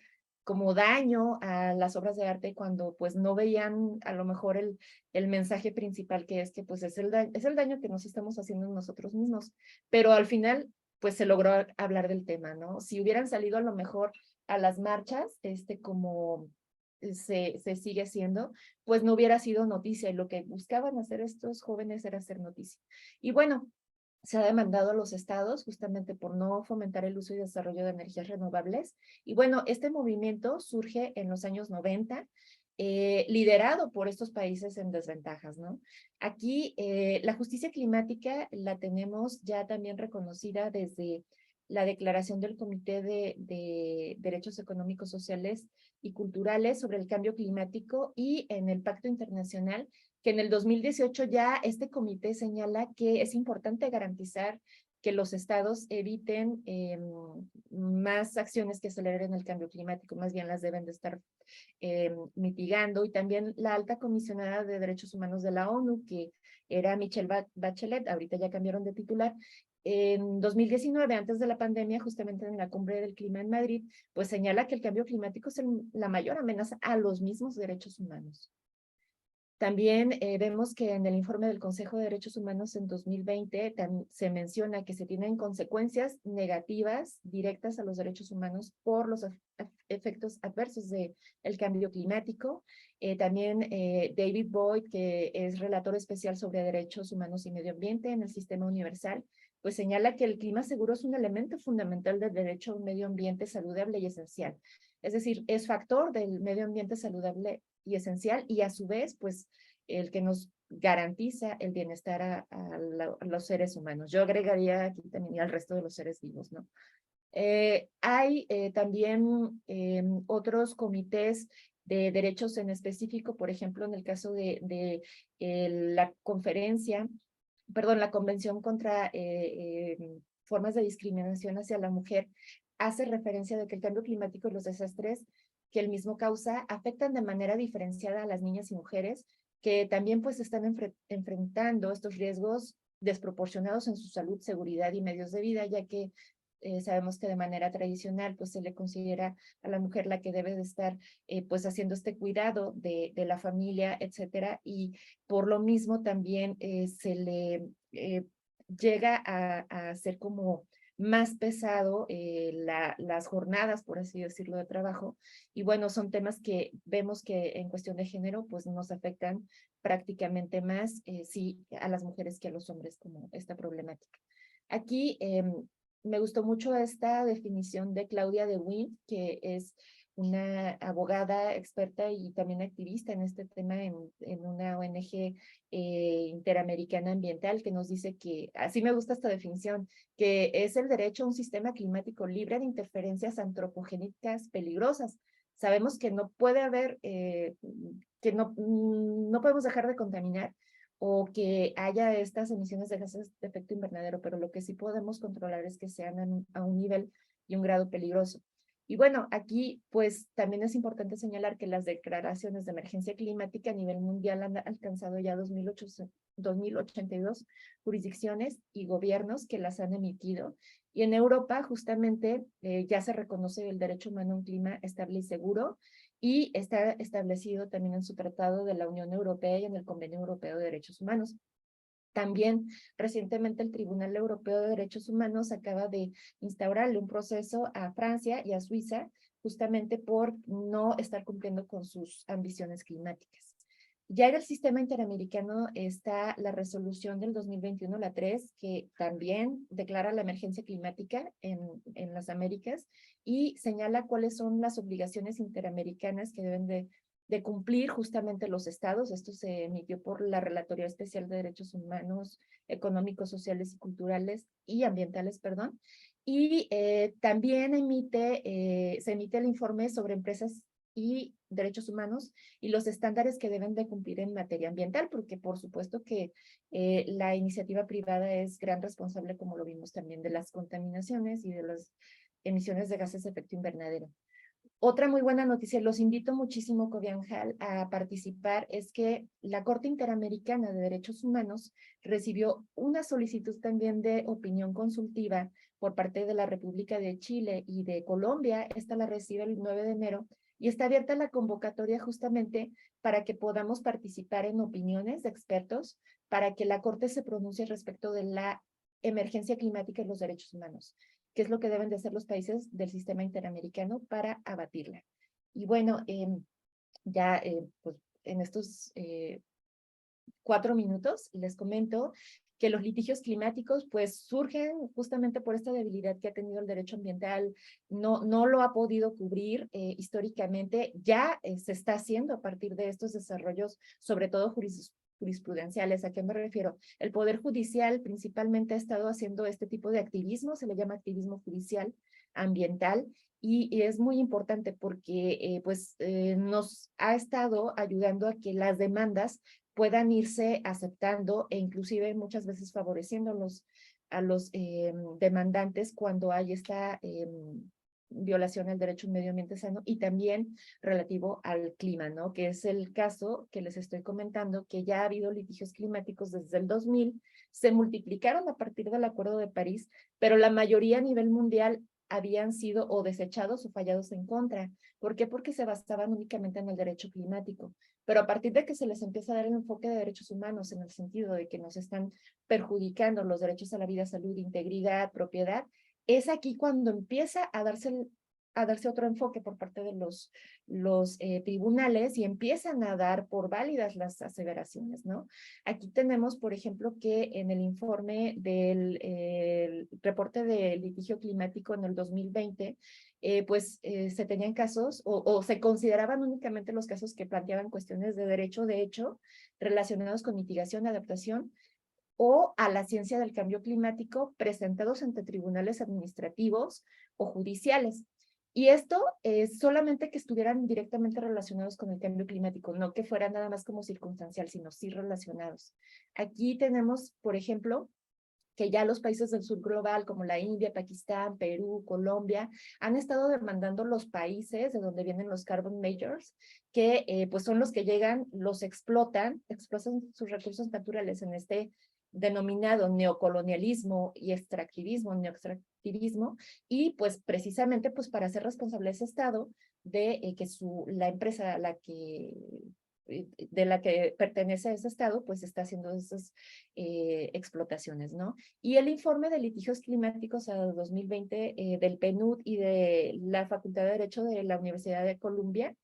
como daño a las obras de arte cuando pues no veían a lo mejor el mensaje principal, que es que pues es el daño que nos estamos haciendo nosotros mismos. Pero al final pues se logró hablar del tema, ¿no? Si hubieran salido a lo mejor a las marchas, como se sigue haciendo, pues no hubiera sido noticia, y lo que buscaban hacer estos jóvenes era hacer noticia. Y bueno, se ha demandado a los estados justamente por no fomentar el uso y desarrollo de energías renovables. Y bueno, este movimiento surge en los años 90, liderado por estos países en desventajas, ¿no? Aquí la justicia climática la tenemos ya también reconocida desde la declaración del Comité de Derechos Económicos, Sociales y Culturales sobre el Cambio Climático, y en el Pacto Internacional, que en el 2018 ya este comité señala que es importante garantizar que los estados eviten más acciones que aceleren el cambio climático, más bien las deben de estar mitigando. Y también la alta comisionada de derechos humanos de la ONU, que era Michelle Bachelet, ahorita ya cambiaron de titular, en 2019, antes de la pandemia, justamente en la Cumbre del Clima en Madrid, pues señala que el cambio climático es la mayor amenaza a los mismos derechos humanos. También vemos que en el informe del Consejo de Derechos Humanos en 2020 se menciona que se tienen consecuencias negativas directas a los derechos humanos por los efectos adversos del cambio climático. También David Boyd, que es relator especial sobre derechos humanos y medio ambiente en el Sistema Universal, pues señala que el clima seguro es un elemento fundamental del derecho a un medio ambiente saludable y esencial. Es decir, es factor del medio ambiente saludable y esencial, y a su vez, pues, el que nos garantiza el bienestar a los seres humanos. Yo agregaría aquí también al resto de los seres vivos, ¿no? Hay también otros comités de derechos en específico, por ejemplo, en el caso de la Convención contra formas de discriminación hacia la mujer, hace referencia de que el cambio climático y los desastres que el mismo causa afectan de manera diferenciada a las niñas y mujeres, que también pues están enfrentando estos riesgos desproporcionados en su salud, seguridad y medios de vida, ya que sabemos que de manera tradicional pues se le considera a la mujer la que debe de estar pues haciendo este cuidado de la familia, etcétera, y por lo mismo también se le llega a ser como más pesado las jornadas, por así decirlo, de trabajo. Y bueno, son temas que vemos que en cuestión de género pues nos afectan prácticamente más sí a las mujeres que a los hombres, como esta problemática. Aquí me gustó mucho esta definición de Claudia de Wind, que es una abogada experta y también activista en este tema en una ONG interamericana ambiental, que nos dice que, así me gusta esta definición, que es el derecho a un sistema climático libre de interferencias antropogénicas peligrosas. Sabemos que no puede haber, que no podemos dejar de contaminar o que haya estas emisiones de gases de efecto invernadero, pero lo que sí podemos controlar es que sean a un nivel y un grado peligroso. Y bueno, aquí pues también es importante señalar que las declaraciones de emergencia climática a nivel mundial han alcanzado ya 2082 jurisdicciones y gobiernos que las han emitido. Y en Europa justamente ya se reconoce el derecho humano a un clima estable y seguro, y está establecido también en su Tratado de la Unión Europea y en el Convenio Europeo de Derechos Humanos. También recientemente el Tribunal Europeo de Derechos Humanos acaba de instaurarle un proceso a Francia y a Suiza justamente por no estar cumpliendo con sus ambiciones climáticas. Ya en el sistema interamericano está la resolución del 2021, la 3, que también declara la emergencia climática en las Américas y señala cuáles son las obligaciones interamericanas que deben de cumplir justamente los estados. Esto se emitió por la Relatoría Especial de Derechos Humanos, Económicos, Sociales y Culturales y Ambientales, perdón. Y también se emite el informe sobre empresas y derechos humanos y los estándares que deben de cumplir en materia ambiental, porque por supuesto que la iniciativa privada es gran responsable, como lo vimos también, de las contaminaciones y de las emisiones de gases de efecto invernadero. Otra muy buena noticia, los invito muchísimo, Cobianjal, a participar, es que la Corte Interamericana de Derechos Humanos recibió una solicitud también de opinión consultiva por parte de la República de Chile y de Colombia. Esta la recibe el 9 de enero y está abierta la convocatoria justamente para que podamos participar en opiniones de expertos, para que la Corte se pronuncie respecto de la emergencia climática y los derechos humanos, qué es lo que deben de hacer los países del sistema interamericano para abatirla. Y bueno, pues en estos 4 minutos les comento que los litigios climáticos pues surgen justamente por esta debilidad que ha tenido el derecho ambiental, no lo ha podido cubrir históricamente, ya se está haciendo a partir de estos desarrollos, sobre todo jurisprudenciales. ¿A qué me refiero? El Poder Judicial principalmente ha estado haciendo este tipo de activismo, se le llama activismo judicial ambiental, y es muy importante porque nos ha estado ayudando a que las demandas puedan irse aceptando e inclusive muchas veces favoreciendo a los demandantes cuando hay esta violación al derecho a un medio ambiente sano, y también relativo al clima, ¿no? Que es el caso que les estoy comentando, que ya ha habido litigios climáticos desde el 2000, se multiplicaron a partir del Acuerdo de París, pero la mayoría a nivel mundial habían sido o desechados o fallados en contra. ¿Por qué? Porque se basaban únicamente en el derecho climático. Pero a partir de que se les empieza a dar el enfoque de derechos humanos en el sentido de que nos están perjudicando los derechos a la vida, salud, integridad, propiedad, es aquí cuando empieza a darse otro enfoque por parte de los tribunales y empiezan a dar por válidas las aseveraciones, ¿no? Aquí tenemos, por ejemplo, que en el informe del reporte de litigio climático en el 2020, se tenían casos o se consideraban únicamente los casos que planteaban cuestiones de derecho, de hecho, relacionados con mitigación, adaptación o a la ciencia del cambio climático presentados ante tribunales administrativos o judiciales. Y esto es solamente que estuvieran directamente relacionados con el cambio climático, no que fueran nada más como circunstancial, sino sí relacionados. Aquí tenemos, por ejemplo, que ya los países del sur global, como la India, Pakistán, Perú, Colombia, han estado demandando los países de donde vienen los carbon majors, que pues son los que llegan, los explotan sus recursos naturales en este denominado neocolonialismo y neoextractivismo, y pues precisamente pues para hacer responsable a ese Estado de que la empresa de la que pertenece a ese Estado, pues está haciendo esas explotaciones, ¿no? Y el informe de litigios climáticos a 2020 del PNUD y de la Facultad de Derecho de la Universidad de Columbia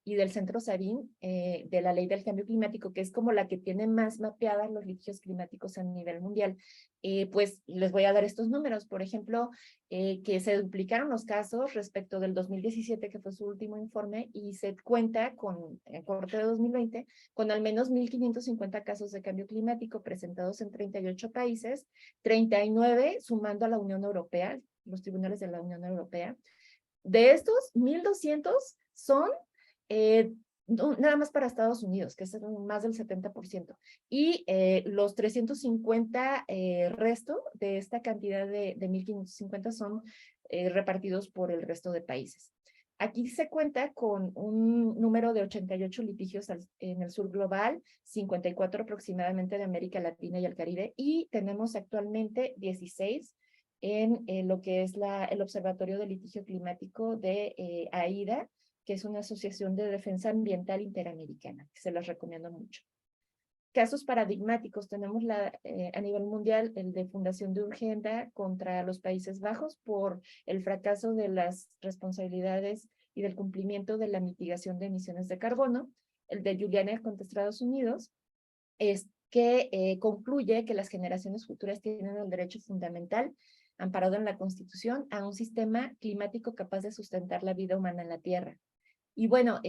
y del Centro Sabin de la Ley del Cambio Climático, que es como la que tiene más mapeadas los litigios climáticos a nivel mundial, pues les voy a dar estos números. Por ejemplo, que se duplicaron los casos respecto del 2017, que fue su último informe, y se cuenta en corte de 2020, con al menos 1,550 casos de cambio climático presentados en 38 países, 39 sumando a la Unión Europea, los tribunales de la Unión Europea. De estos, 1,200 son nada más para Estados Unidos, que es más del 70%. Y los 350 resto de esta cantidad de 1,550 son repartidos por el resto de países. Aquí se cuenta con un número de 88 litigios en el sur global, 54 aproximadamente de América Latina y el Caribe, y tenemos actualmente 16 en lo que es el Observatorio de Litigio Climático de AIDA, que es una asociación de defensa ambiental interamericana, que se las recomiendo mucho. Casos paradigmáticos tenemos a nivel mundial el de Fundación de Urgenda contra los Países Bajos por el fracaso de las responsabilidades y del cumplimiento de la mitigación de emisiones de carbono. El de Juliana contra Estados Unidos es que concluye que las generaciones futuras tienen el derecho fundamental amparado en la Constitución a un sistema climático capaz de sustentar la vida humana en la Tierra. Y bueno,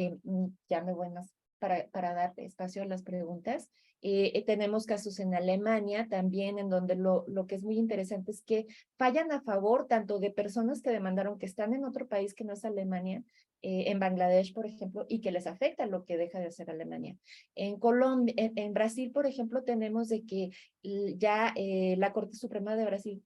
ya me voy más para dar espacio a las preguntas. Tenemos casos en Alemania también, en donde lo que es muy interesante es que fallan a favor tanto de personas que demandaron que están en otro país que no es Alemania, en Bangladesh, por ejemplo, y que les afecta lo que deja de hacer Alemania. En Colombia, en Brasil, por ejemplo, tenemos de que ya la Corte Suprema de Brasil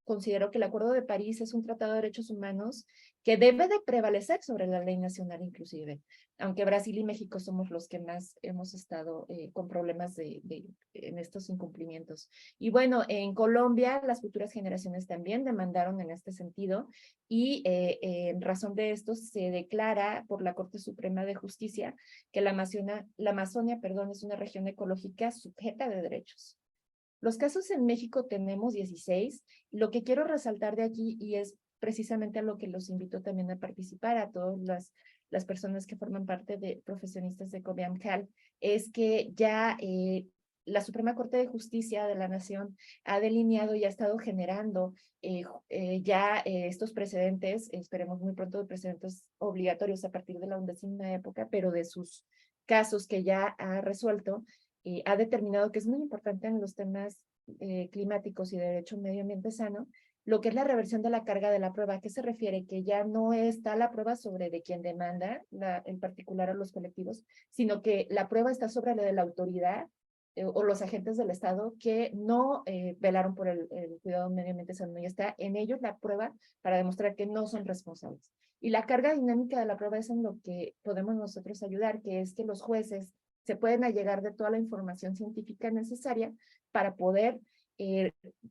consideró que el Acuerdo de París es un tratado de derechos humanos que debe de prevalecer sobre la ley nacional inclusive, aunque Brasil y México somos los que más hemos estado con problemas en estos incumplimientos. Y bueno, en Colombia las futuras generaciones también demandaron en este sentido y en razón de esto se declara por la Corte Suprema de Justicia que la Amazonia, es una región ecológica sujeta de derechos. Los casos en México tenemos 16. Lo que quiero resaltar de aquí, y es precisamente a lo que los invito también a participar, a todas las personas que forman parte de profesionistas de COBIAMCAL, es que ya la Suprema Corte de Justicia de la Nación ha delineado y ha estado generando estos precedentes, esperemos muy pronto, precedentes obligatorios a partir de la 11ª época, pero de sus casos que ya ha resuelto, ha determinado que es muy importante en los temas climáticos y de derecho a un medio ambiente sano, lo que es la reversión de la carga de la prueba. ¿A qué se refiere? Que ya no está la prueba sobre de quien demanda, en particular a los colectivos, sino que la prueba está sobre la de la autoridad o los agentes del Estado que no velaron por el cuidado del medio ambiente sano. Y está en ellos la prueba para demostrar que no son responsables. Y la carga dinámica de la prueba es en lo que podemos nosotros ayudar, que es que los jueces se pueden allegar de toda la información científica necesaria para poder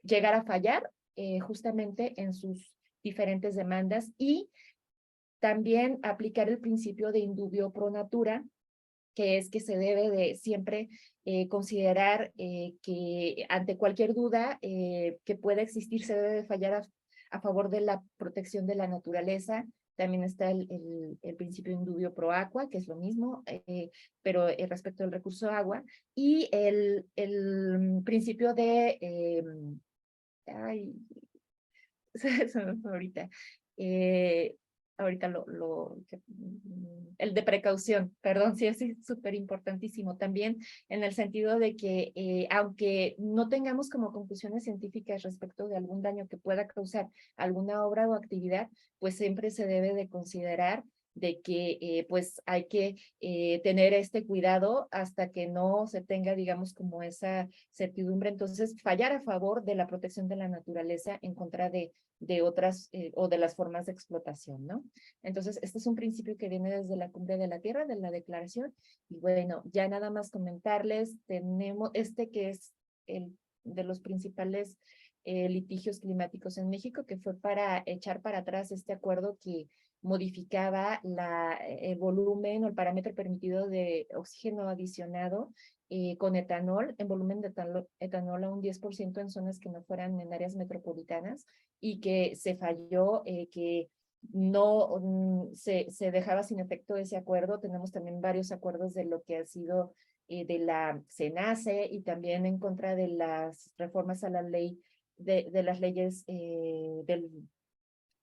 llegar a fallar justamente en sus diferentes demandas y también aplicar el principio de indubio pro natura, que es que se debe de siempre considerar que ante cualquier duda que pueda existir se debe de fallar a favor de la protección de la naturaleza. También está el principio indubio pro aqua, que es lo mismo, pero respecto al recurso agua, y el principio de ay, se me fue ahorita. Ahorita el de precaución, perdón, sí, es súper importantísimo también en el sentido de que aunque no tengamos como conclusiones científicas respecto de algún daño que pueda causar alguna obra o actividad, pues siempre se debe de considerar de que pues hay que tener este cuidado hasta que no se tenga, digamos, como esa certidumbre. Entonces, fallar a favor de la protección de la naturaleza en contra de otras o de las formas de explotación, ¿no? Entonces, este es un principio que viene desde la Cumbre de la Tierra, de la Declaración. Y bueno, ya nada más comentarles, tenemos que es el de los principales litigios climáticos en México, que fue para echar para atrás este acuerdo que modificaba el volumen o el parámetro permitido de oxígeno adicionado con etanol, en volumen de etanol a un 10% en zonas que no fueran en áreas metropolitanas, y que se falló, que no se dejaba sin efecto ese acuerdo. Tenemos también varios acuerdos de lo que ha sido de la CENACE y también en contra de las reformas a la ley de las leyes del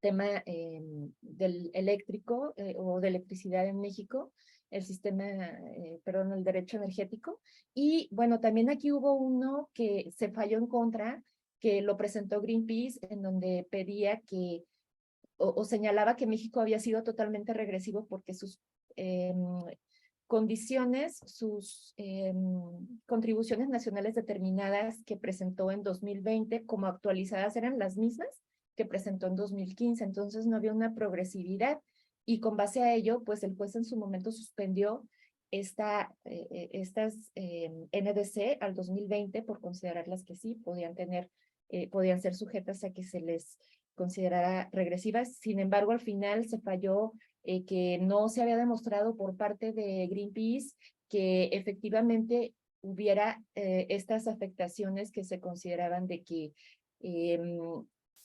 tema del eléctrico o de electricidad en México, el sistema, perdón, el derecho energético. Y bueno, también aquí hubo uno que se falló en contra, que lo presentó Greenpeace, en donde pedía que, o señalaba que México había sido totalmente regresivo porque sus condiciones, sus contribuciones nacionales determinadas que presentó en 2020 como actualizadas eran las mismas que presentó en 2015, entonces no había una progresividad y con base a ello, pues el juez en su momento suspendió estas NDC al 2020 por considerarlas que sí podían ser sujetas a que se les considerara regresivas. Sin embargo, al final se falló que no se había demostrado por parte de Greenpeace que efectivamente hubiera estas afectaciones que se consideraban de que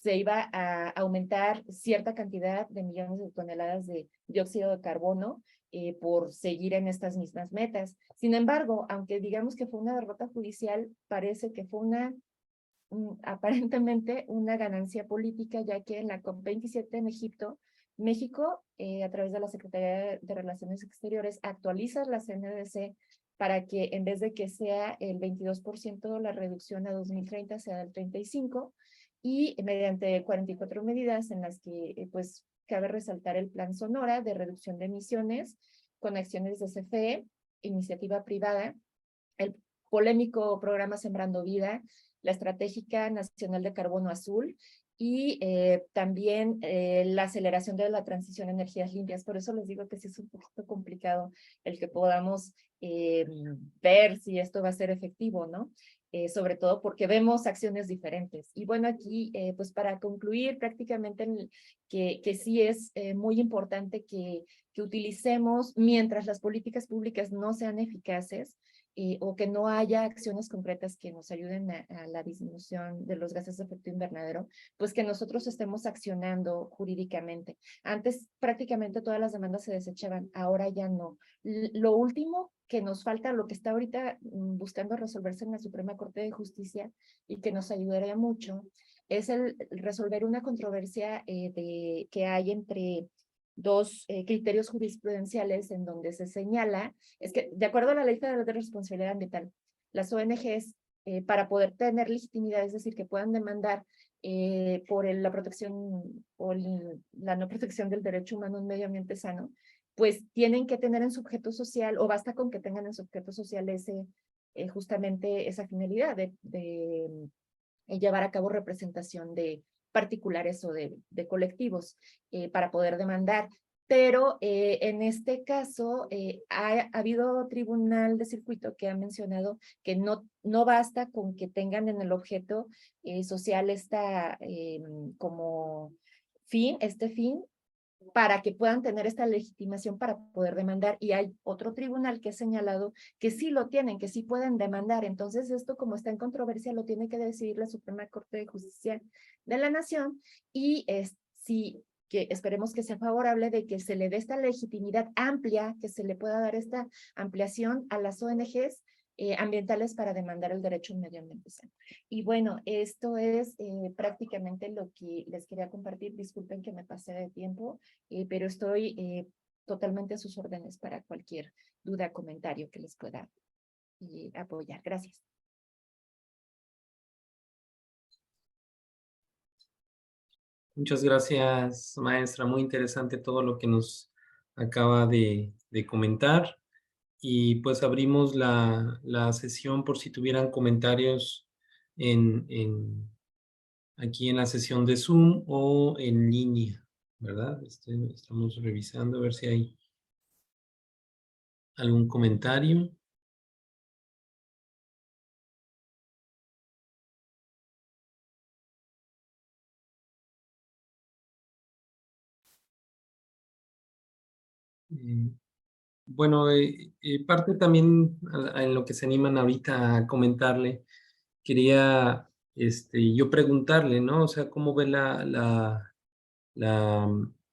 se iba a aumentar cierta cantidad de millones de toneladas de dióxido de carbono por seguir en estas mismas metas. Sin embargo, aunque digamos que fue una derrota judicial, parece que fue aparentemente una ganancia política, ya que en la COP27 en Egipto, México, a través de la Secretaría de Relaciones Exteriores, actualiza la CNDC para que en vez de que sea el 22% la reducción a 2030 sea del 35%, y mediante 44 medidas en las que pues cabe resaltar el Plan Sonora de reducción de emisiones con acciones de CFE, iniciativa privada, el polémico programa Sembrando Vida, la Estratégica Nacional de Carbono Azul y también la aceleración de la transición a energías limpias. Por eso les digo que sí es un poquito complicado el que podamos ver si esto va a ser efectivo, ¿no? Sobre todo porque vemos acciones diferentes. Y bueno, aquí, pues para concluir, prácticamente que sí es muy importante que utilicemos, mientras las políticas públicas no sean eficaces, o que no haya acciones concretas que nos ayuden a la disminución de los gases de efecto invernadero, pues que nosotros estemos accionando jurídicamente. Antes prácticamente todas las demandas se desechaban, ahora ya no. Lo último que nos falta, lo que está ahorita buscando resolverse en la Suprema Corte de Justicia y que nos ayudaría mucho, es el resolver una controversia que hay entre dos criterios jurisprudenciales en donde se señala, es que de acuerdo a la Ley Federal de Responsabilidad Ambiental, las ONGs para poder tener legitimidad, es decir, que puedan demandar por la protección o la no protección del derecho humano a un medio ambiente sano, pues tienen que tener en su objeto social, o basta con que tengan en su objeto social justamente esa finalidad de llevar a cabo representación de particulares o de colectivos para poder demandar. Pero en este caso ha habido tribunal de circuito que ha mencionado que no basta con que tengan en el objeto social como este fin, para que puedan tener esta legitimación para poder demandar. Y hay otro tribunal que ha señalado que sí lo tienen, que sí pueden demandar. Entonces esto, como está en controversia, lo tiene que decidir la Suprema Corte de Justicia de la Nación, y sí, que esperemos que sea favorable de que se le dé esta legitimidad amplia, que se le pueda dar esta ampliación a las ONGs ambientales para demandar el derecho a un medio ambiente sano. Y bueno, esto es prácticamente lo que les quería compartir. Disculpen que me pasé de tiempo, pero estoy totalmente a sus órdenes para cualquier duda, comentario que les pueda apoyar. Gracias. Muchas gracias, maestra. Muy interesante todo lo que nos acaba de comentar. Y pues abrimos la sesión por si tuvieran comentarios aquí en la sesión de Zoom o en línea, ¿verdad? Estamos revisando a ver si hay algún comentario. Bueno, parte también en lo que se animan ahorita a comentarle, quería yo preguntarle, ¿no? O sea, ¿cómo ve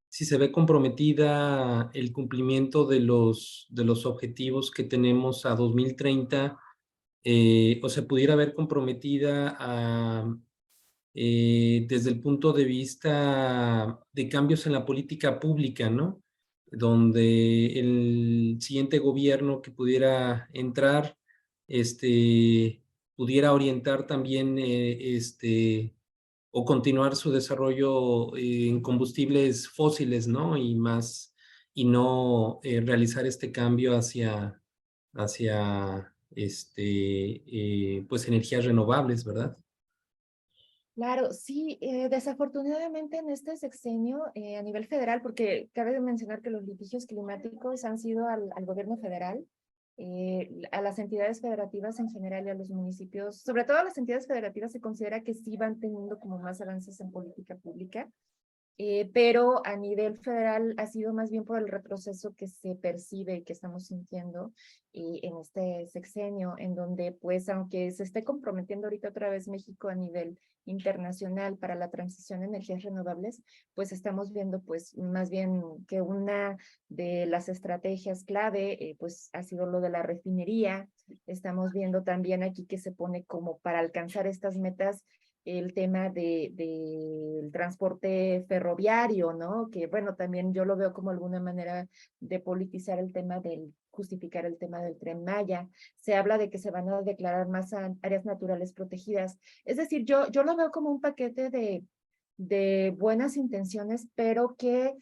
si se ve comprometida el cumplimiento de los objetivos que tenemos a 2030, o se pudiera ver comprometida desde el punto de vista de cambios en la política pública, ¿no? Donde el siguiente gobierno que pudiera entrar, pudiera orientar también, o continuar su desarrollo en combustibles fósiles, ¿no? Y no realizar este cambio hacia pues energías renovables, ¿verdad? Claro, sí, desafortunadamente en este sexenio a nivel federal, porque cabe mencionar que los litigios climáticos han sido al gobierno federal, a las entidades federativas en general y a los municipios, sobre todo a las entidades federativas se considera que sí van teniendo como más avances en política pública. Pero a nivel federal ha sido más bien por el retroceso que se percibe y que estamos sintiendo en este sexenio, en donde pues aunque se esté comprometiendo ahorita otra vez México a nivel internacional para la transición a energías renovables, pues estamos viendo pues más bien que una de las estrategias clave pues ha sido lo de la refinería. Estamos viendo también aquí que se pone como para alcanzar estas metas el tema del transporte ferroviario, ¿no? Que bueno, también yo lo veo como alguna manera de politizar el tema justificar el tema del Tren Maya. Se habla de que se van a declarar más áreas naturales protegidas. Es decir, yo lo veo como un paquete de buenas intenciones, pero que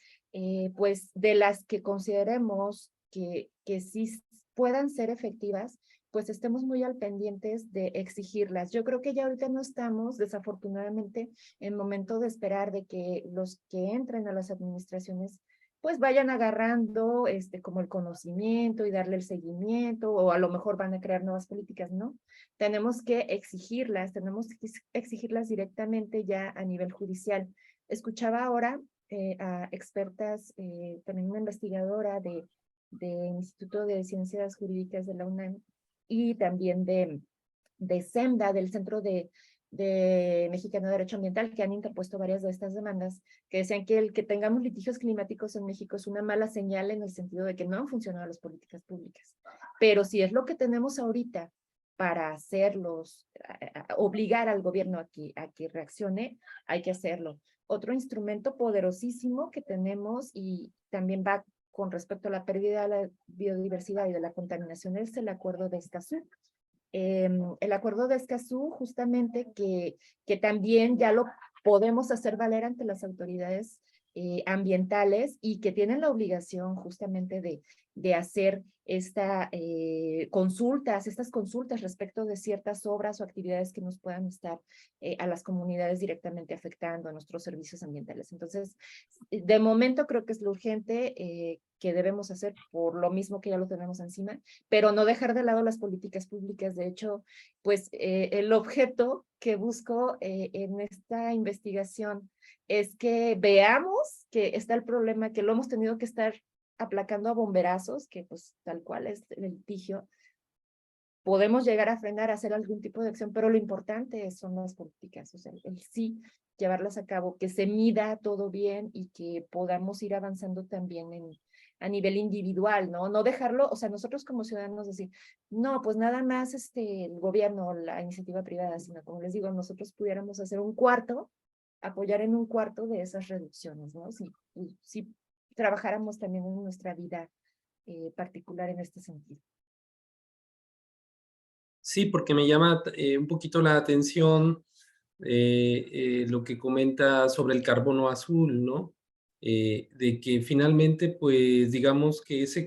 pues de las que consideremos que sí puedan ser efectivas, pues estemos muy al pendientes de exigirlas. Yo creo que ya ahorita no estamos, desafortunadamente, en momento de esperar de que los que entren a las administraciones pues vayan agarrando como el conocimiento y darle el seguimiento, o a lo mejor van a crear nuevas políticas, ¿no? Tenemos que exigirlas directamente ya a nivel judicial. Escuchaba ahora a expertas, también una investigadora del Instituto de Ciencias Jurídicas de la UNAM y también de SEMDA, del Centro de Mexicano de Derecho Ambiental, que han interpuesto varias de estas demandas, que decían que el que tengamos litigios climáticos en México es una mala señal en el sentido de que no han funcionado las políticas públicas. Pero si es lo que tenemos ahorita para hacerlos, obligar al gobierno a que reaccione, hay que hacerlo. Otro instrumento poderosísimo que tenemos y también va con respecto a la pérdida de la biodiversidad y de la contaminación es el Acuerdo de Escazú. El Acuerdo de Escazú, justamente, que también ya lo podemos hacer valer ante las autoridades ambientales y que tienen la obligación justamente de hacer estas consultas respecto de ciertas obras o actividades que nos puedan estar a las comunidades directamente afectando a nuestros servicios ambientales. Entonces, de momento creo que es lo urgente que debemos hacer por lo mismo que ya lo tenemos encima, pero no dejar de lado las políticas públicas. De hecho, pues el objeto que busco en esta investigación es que veamos que está el problema, que lo hemos tenido que estar aplacando a bomberazos, que pues tal cual es el litigio. Podemos llegar a frenar, a hacer algún tipo de acción, pero lo importante son las políticas, o sea, el sí llevarlas a cabo, que se mida todo bien y que podamos ir avanzando también a nivel individual, ¿no? No dejarlo, o sea, nosotros como ciudadanos decir, no, pues nada más el gobierno, la iniciativa privada, sino como les digo, nosotros pudiéramos hacer un cuarto, apoyar en un cuarto de esas reducciones, ¿no? Si trabajáramos también en nuestra vida particular en este sentido. Sí, porque me llama un poquito la atención lo que comenta sobre el carbono azul, ¿no? De que finalmente, pues digamos que esa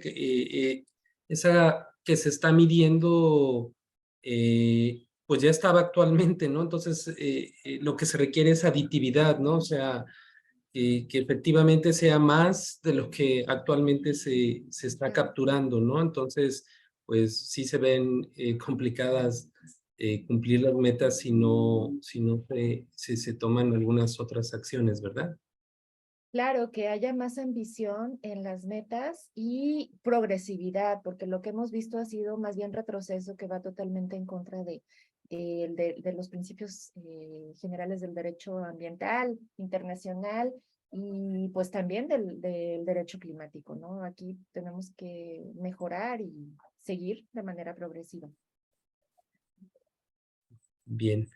que se está midiendo, pues ya estaba actualmente, ¿no? Entonces, lo que se requiere es aditividad, ¿no? O sea, que efectivamente sea más de lo que actualmente se está capturando, ¿no? Entonces, pues sí se ven complicadas cumplir las metas si no se toman algunas otras acciones, ¿verdad? Claro, que haya más ambición en las metas y progresividad, porque lo que hemos visto ha sido más bien retroceso que va totalmente en contra de los principios generales del derecho ambiental, internacional y pues también del derecho climático, ¿no? Aquí tenemos que mejorar y seguir de manera progresiva. Bien.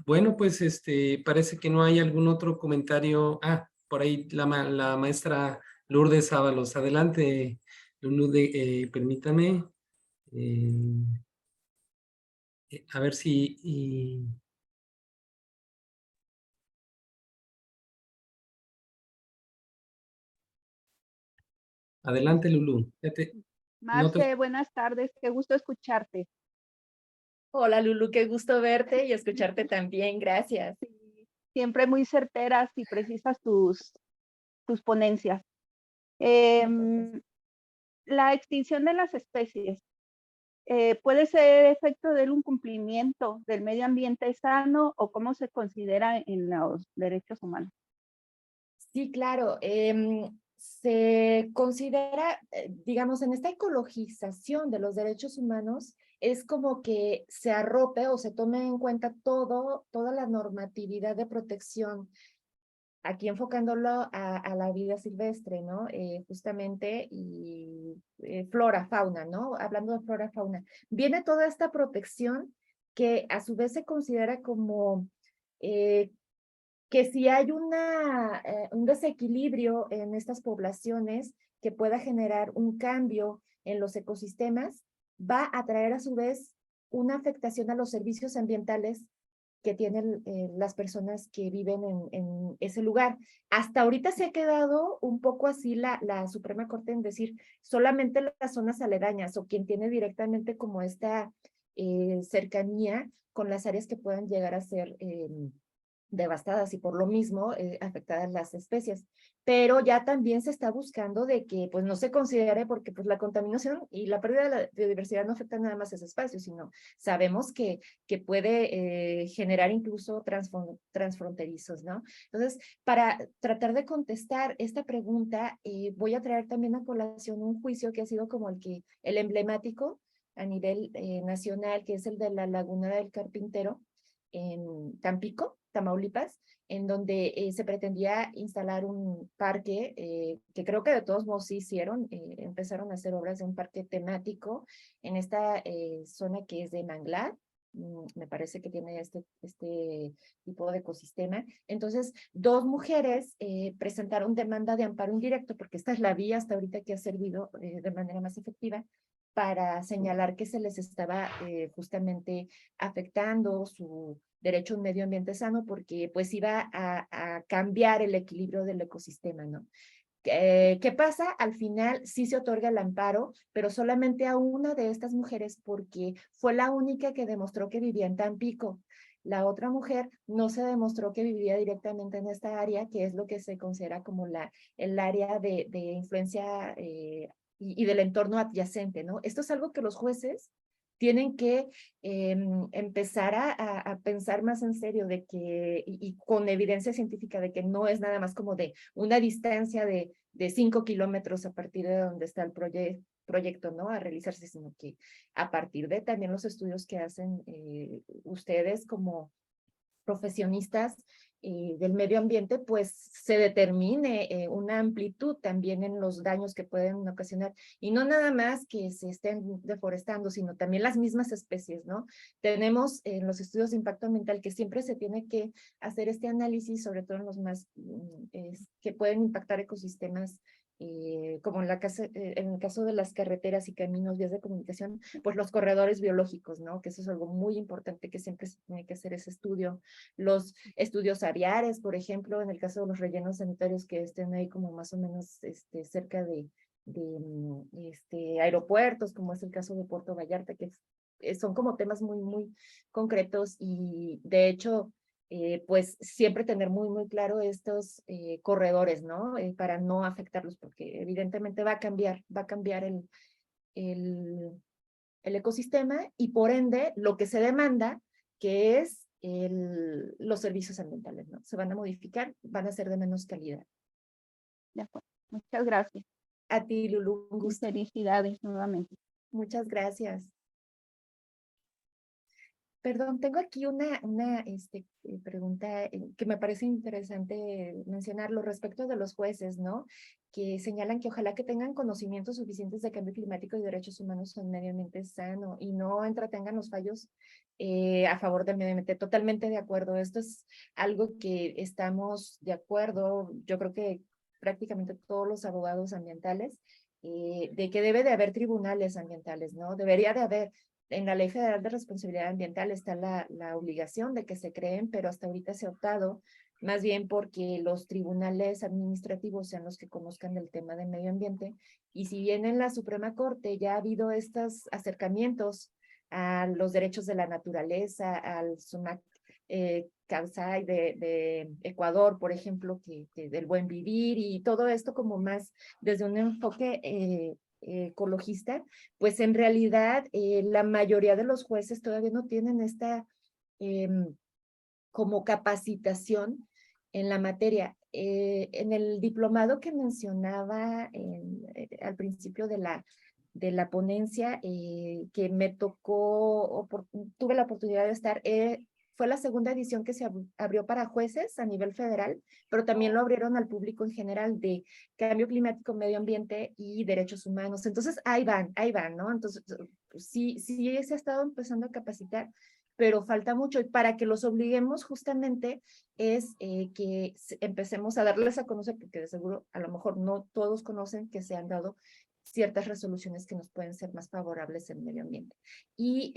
Bueno, pues parece que no hay algún otro comentario. Ah, por ahí la maestra Lourdes Ábalos. Adelante, Lourdes, permítame. eh, a ver si... adelante, Lulú. No te... Marce, buenas tardes, qué gusto escucharte. Hola Lulu, qué gusto verte y escucharte también, gracias. Sí, siempre muy certeras y precisas tus ponencias. La extinción de las especies puede ser efecto de un cumplimiento del medio ambiente sano o cómo se considera en los derechos humanos. Sí, claro. Se considera, digamos, en esta ecologización de los derechos humanos, es como que se arrope o se tome en cuenta toda la normatividad de protección, aquí enfocándolo a la vida silvestre, ¿no? Justamente, y flora, fauna, ¿no? Hablando de flora, fauna. Viene toda esta protección que a su vez se considera como... que si hay un desequilibrio en estas poblaciones que pueda generar un cambio en los ecosistemas, va a traer a su vez una afectación a los servicios ambientales que tienen las personas que viven en ese lugar. Hasta ahorita se ha quedado un poco así la Suprema Corte en decir solamente las zonas aledañas o quien tiene directamente como esta cercanía con las áreas que puedan llegar a ser devastadas y por lo mismo afectadas las especies. Pero ya también se está buscando de que pues no se considere porque pues la contaminación y la pérdida de la biodiversidad no afecta nada más ese espacio, sino sabemos que puede generar incluso transfronterizos, ¿no? Entonces, para tratar de contestar esta pregunta, voy a traer también a colación un juicio que ha sido como el emblemático a nivel nacional, que es el de la Laguna del Carpintero, en Tampico, Tamaulipas, en donde se pretendía instalar un parque, que creo que de todos modos sí hicieron, empezaron a hacer obras de un parque temático en esta zona que es de manglar. Me parece que tiene este tipo de ecosistema. Entonces, dos mujeres presentaron demanda de amparo indirecto, porque esta es la vía hasta ahorita que ha servido de manera más efectiva para señalar que se les estaba justamente afectando su derecho a un medio ambiente sano, porque pues iba a cambiar el equilibrio del ecosistema, ¿no? ¿Qué pasa? Al final sí se otorga el amparo, pero solamente a una de estas mujeres porque fue la única que demostró que vivía en Tampico. La otra mujer no se demostró que vivía directamente en esta área, que es lo que se considera como el área de influencia y del entorno adyacente, ¿no? Esto es algo que los jueces tienen que empezar a pensar más en serio de que, y con evidencia científica de que no es nada más como de una distancia de 5 kilómetros a partir de donde está el proyecto, ¿no? A realizarse, sino que a partir de también los estudios que hacen ustedes como profesionistas del medio ambiente, pues se determine una amplitud también en los daños que pueden ocasionar. Y no nada más que se estén deforestando, sino también las mismas especies, ¿no? Tenemos en los estudios de impacto ambiental que siempre se tiene que hacer este análisis, sobre todo en los más que pueden impactar ecosistemas como en el caso de las carreteras y caminos, vías de comunicación, pues los corredores biológicos, ¿no? Que eso es algo muy importante que siempre se tiene que hacer ese estudio. Los estudios aviares, por ejemplo, en el caso de los rellenos sanitarios que estén ahí como más o menos cerca de aeropuertos, como es el caso de Puerto Vallarta, que son como temas muy, muy concretos y de hecho, pues siempre tener muy, muy claro estos corredores, ¿no? Para no afectarlos, porque evidentemente va a cambiar el ecosistema y por ende lo que se demanda, que es los servicios ambientales, ¿no? Se van a modificar, van a ser de menos calidad. De acuerdo. Muchas gracias. A ti, Lulu, un gusto. Felicidades nuevamente. Muchas gracias. Perdón, tengo aquí una pregunta que me parece interesante mencionarlo respecto de los jueces, ¿no? Que señalan que ojalá que tengan conocimientos suficientes de cambio climático y derechos humanos en medio ambiente sano y no entretengan los fallos a favor del medio ambiente. Totalmente de acuerdo. Esto es algo que estamos de acuerdo, yo creo que prácticamente todos los abogados ambientales, de que debe de haber tribunales ambientales, ¿no? Debería de haber. En la Ley Federal de Responsabilidad Ambiental está la obligación de que se creen, pero hasta ahorita se ha optado más bien porque los tribunales administrativos sean los que conozcan del tema de medio ambiente. Y si bien en la Suprema Corte ya ha habido estos acercamientos a los derechos de la naturaleza, al SUNAC Kansai de Ecuador, por ejemplo, que del buen vivir y todo esto como más desde un enfoque ecologista, pues en realidad la mayoría de los jueces todavía no tienen esta como capacitación en la materia. En el diplomado que mencionaba al principio de la ponencia, que me tocó, tuve la oportunidad de estar, fue la segunda edición que se abrió para jueces a nivel federal, pero también lo abrieron al público en general de cambio climático, medio ambiente y derechos humanos. Entonces, ahí van, ¿no? Entonces, sí se ha estado empezando a capacitar, pero falta mucho. Y para que los obliguemos justamente es que empecemos a darles a conocer, porque de seguro a lo mejor no todos conocen que se han dado ciertas resoluciones que nos pueden ser más favorables en medio ambiente. Y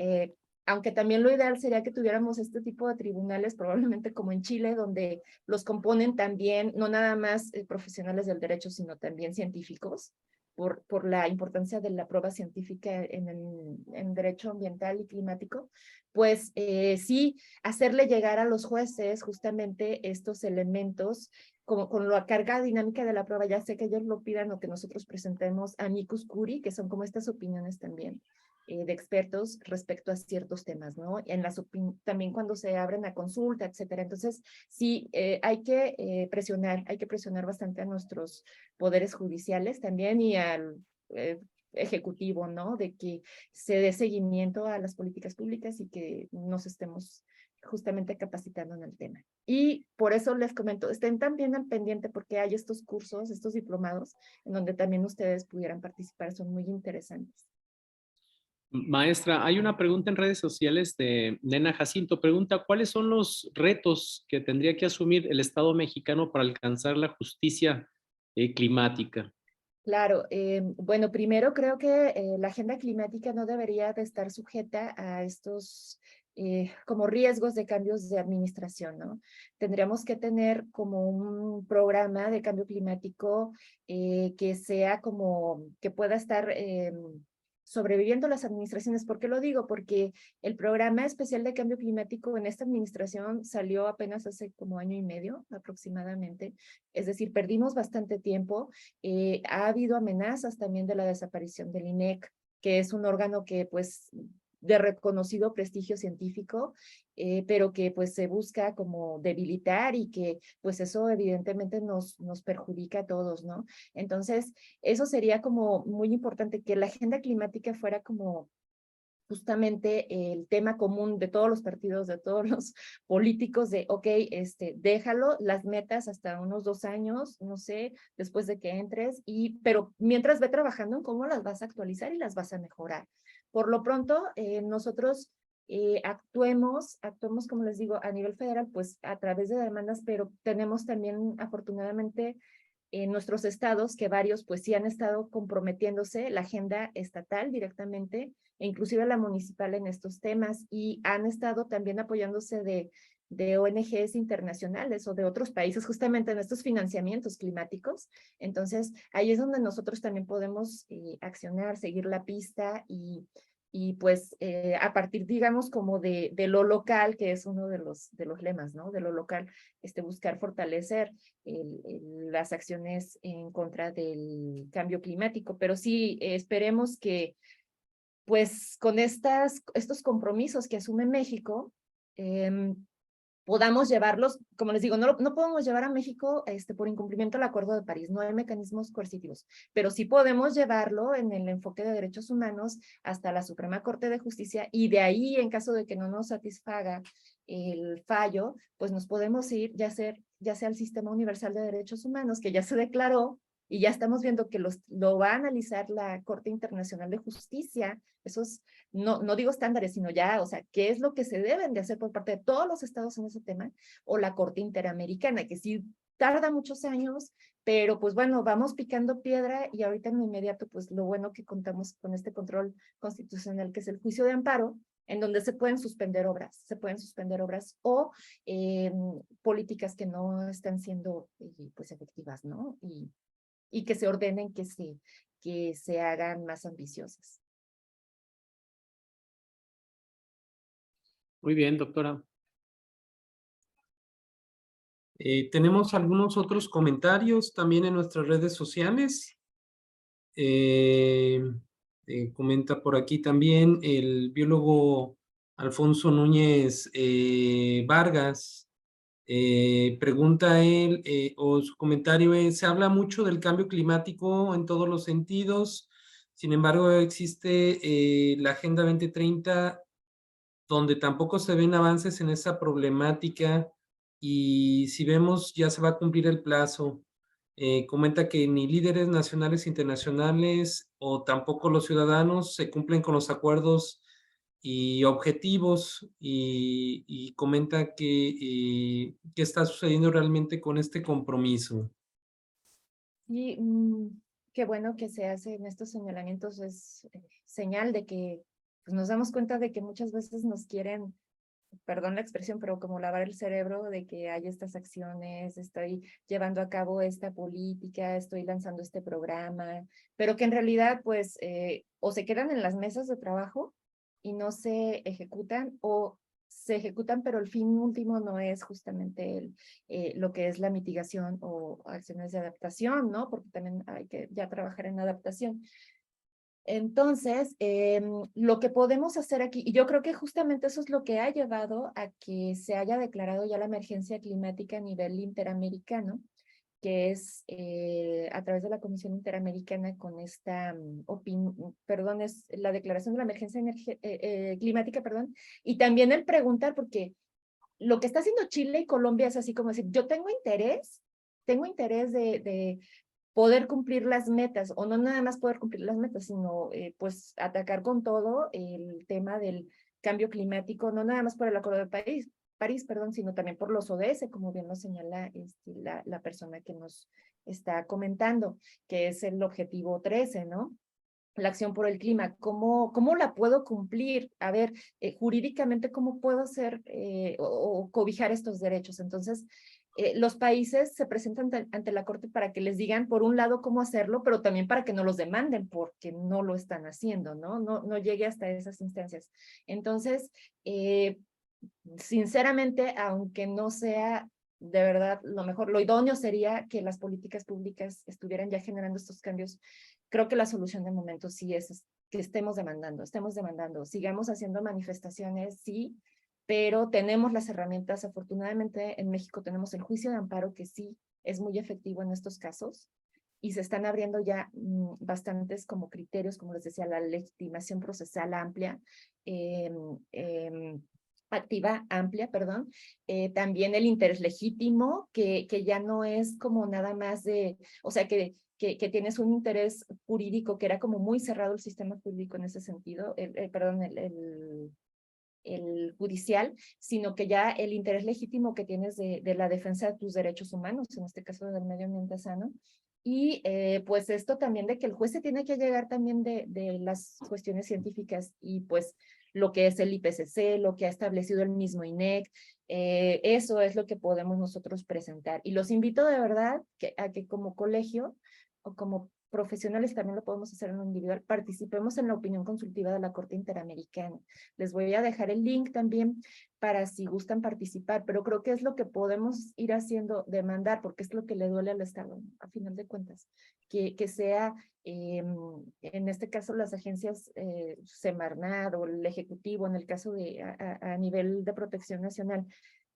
aunque también lo ideal sería que tuviéramos este tipo de tribunales, probablemente como en Chile, donde los componen también, no nada más profesionales del derecho, sino también científicos, por la importancia de la prueba científica en derecho ambiental y climático, pues sí, hacerle llegar a los jueces justamente estos elementos, como con la carga dinámica de la prueba, ya sé que ellos lo pidan o que nosotros presentemos amicus curiae, que son como estas opiniones también de expertos respecto a ciertos temas, ¿no? En también cuando se abren a consulta, etcétera. Entonces, sí, hay que presionar bastante a nuestros poderes judiciales también y al ejecutivo, ¿no? De que se dé seguimiento a las políticas públicas y que nos estemos justamente capacitando en el tema. Y por eso les comento, estén también al pendiente porque hay estos cursos, estos diplomados, en donde también ustedes pudieran participar, son muy interesantes. Maestra, hay una pregunta en redes sociales de Nena Jacinto. Pregunta, ¿cuáles son los retos que tendría que asumir el Estado mexicano para alcanzar la justicia climática? Claro, bueno, primero creo que la agenda climática no debería de estar sujeta a estos como riesgos de cambios de administración, ¿no? Tendríamos que tener como un programa de cambio climático que sea como, que pueda estar sobreviviendo las administraciones. ¿Por qué lo digo? Porque el programa especial de cambio climático en esta administración salió apenas hace como año y medio aproximadamente, es decir, perdimos bastante tiempo. Ha habido amenazas también de la desaparición del INEC, que es un órgano que pues de reconocido prestigio científico, pero que pues se busca como debilitar y que pues eso evidentemente nos perjudica a todos, ¿no? Entonces, eso sería como muy importante, que la agenda climática fuera como justamente el tema común de todos los partidos, de todos los políticos, de, ok, déjalo, las metas hasta unos 2 años, no sé, después de que entres, pero mientras ve trabajando en cómo las vas a actualizar y las vas a mejorar. Por lo pronto, nosotros actuemos, como les digo, a nivel federal, pues a través de demandas, pero tenemos también afortunadamente en nuestros estados, que varios pues sí han estado comprometiéndose la agenda estatal directamente, e inclusive la municipal en estos temas, y han estado también apoyándose de ONGs internacionales o de otros países justamente en estos financiamientos climáticos. Entonces, ahí es donde nosotros también podemos accionar, seguir la pista y pues a partir, digamos, como de lo local, que es uno de los lemas, ¿no? De lo local, buscar fortalecer las acciones en contra del cambio climático. Pero sí, esperemos que, pues, con estos compromisos que asume México, podamos llevarlos, como les digo, no podemos llevar a México por incumplimiento del Acuerdo de París, no hay mecanismos coercitivos, pero sí podemos llevarlo en el enfoque de derechos humanos hasta la Suprema Corte de Justicia, y de ahí, en caso de que no nos satisfaga el fallo, pues nos podemos ir ya sea al Sistema Universal de Derechos Humanos, que ya se declaró, y ya estamos viendo que lo va a analizar la Corte Internacional de Justicia, esos, no digo estándares, sino ya, o sea, qué es lo que se deben de hacer por parte de todos los estados en ese tema, o la Corte Interamericana, que sí tarda muchos años, pero pues bueno, vamos picando piedra, y ahorita en lo inmediato, pues lo bueno que contamos con este control constitucional, que es el juicio de amparo, en donde se pueden suspender obras o políticas que no están siendo pues efectivas, ¿no? Y que se ordenen que se hagan más ambiciosas. Muy bien, doctora. Tenemos algunos otros comentarios también en nuestras redes sociales. Comenta por aquí también el biólogo Alfonso Núñez Vargas. Pregunta él, o su comentario es: se habla mucho del cambio climático en todos los sentidos, sin embargo existe la Agenda 2030, donde tampoco se ven avances en esa problemática, y si vemos ya se va a cumplir el plazo. Comenta que ni líderes nacionales e internacionales o tampoco los ciudadanos se cumplen con los acuerdos y objetivos, y comenta que qué está sucediendo realmente con este compromiso. Y qué bueno que se hacen estos señalamientos, es señal de que pues nos damos cuenta de que muchas veces nos quieren, perdón la expresión, pero como lavar el cerebro de que hay estas acciones, estoy llevando a cabo esta política, estoy lanzando este programa, pero que en realidad pues o se quedan en las mesas de trabajo y no se ejecutan, o se ejecutan, pero el fin último no es justamente lo que es la mitigación o acciones de adaptación, ¿no? Porque también hay que ya trabajar en adaptación. Entonces, lo que podemos hacer aquí, y yo creo que justamente eso es lo que ha llevado a que se haya declarado ya la emergencia climática a nivel interamericano, que es a través de la Comisión Interamericana con esta, perdón, es la declaración de la emergencia climática, perdón, y también el preguntar, porque lo que está haciendo Chile y Colombia es así como decir, yo tengo interés de poder cumplir las metas, o no nada más poder cumplir las metas, sino pues atacar con todo el tema del cambio climático, no nada más por el Acuerdo de París, perdón, sino también por los ODS, como bien lo señala la persona que nos está comentando, que es el objetivo 13, ¿no? La acción por el clima, ¿cómo la puedo cumplir? A ver, jurídicamente, ¿cómo puedo hacer o cobijar estos derechos? Entonces, los países se presentan ante la Corte para que les digan, por un lado, cómo hacerlo, pero también para que no los demanden porque no lo están haciendo, ¿no? No llegue hasta esas instancias. Entonces, sinceramente, aunque no sea de verdad lo mejor, lo idóneo sería que las políticas públicas estuvieran ya generando estos cambios. Creo que la solución de momento sí es que estemos demandando, sigamos haciendo manifestaciones, sí, pero tenemos las herramientas. Afortunadamente en México tenemos el juicio de amparo, que sí es muy efectivo en estos casos, y se están abriendo ya bastantes como criterios, como les decía, la legitimación procesal amplia, activa, amplia, perdón, también el interés legítimo, que ya no es como nada más de, o sea, que tienes un interés jurídico, que era como muy cerrado el sistema jurídico en ese sentido, perdón, el judicial, sino que ya el interés legítimo que tienes de la defensa de tus derechos humanos, en este caso del medio ambiente sano. Y pues esto también de que el juez se tiene que llegar también de las cuestiones científicas, y pues lo que es el IPCC, lo que ha establecido el mismo INEC, eso es lo que podemos nosotros presentar. Y los invito de verdad a que como colegio o como profesionales, también lo podemos hacer en lo individual, participemos en la opinión consultiva de la Corte Interamericana. Les voy a dejar el link también para si gustan participar, pero creo que es lo que podemos ir haciendo, demandar, porque es lo que le duele al Estado, a final de cuentas, que sea, en este caso, las agencias Semarnat o el Ejecutivo, en el caso de a nivel de protección nacional,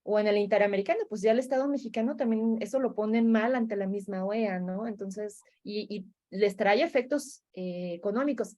o en el interamericano, pues ya el Estado mexicano también eso lo pone mal ante la misma OEA, ¿no? Entonces, y les trae efectos económicos.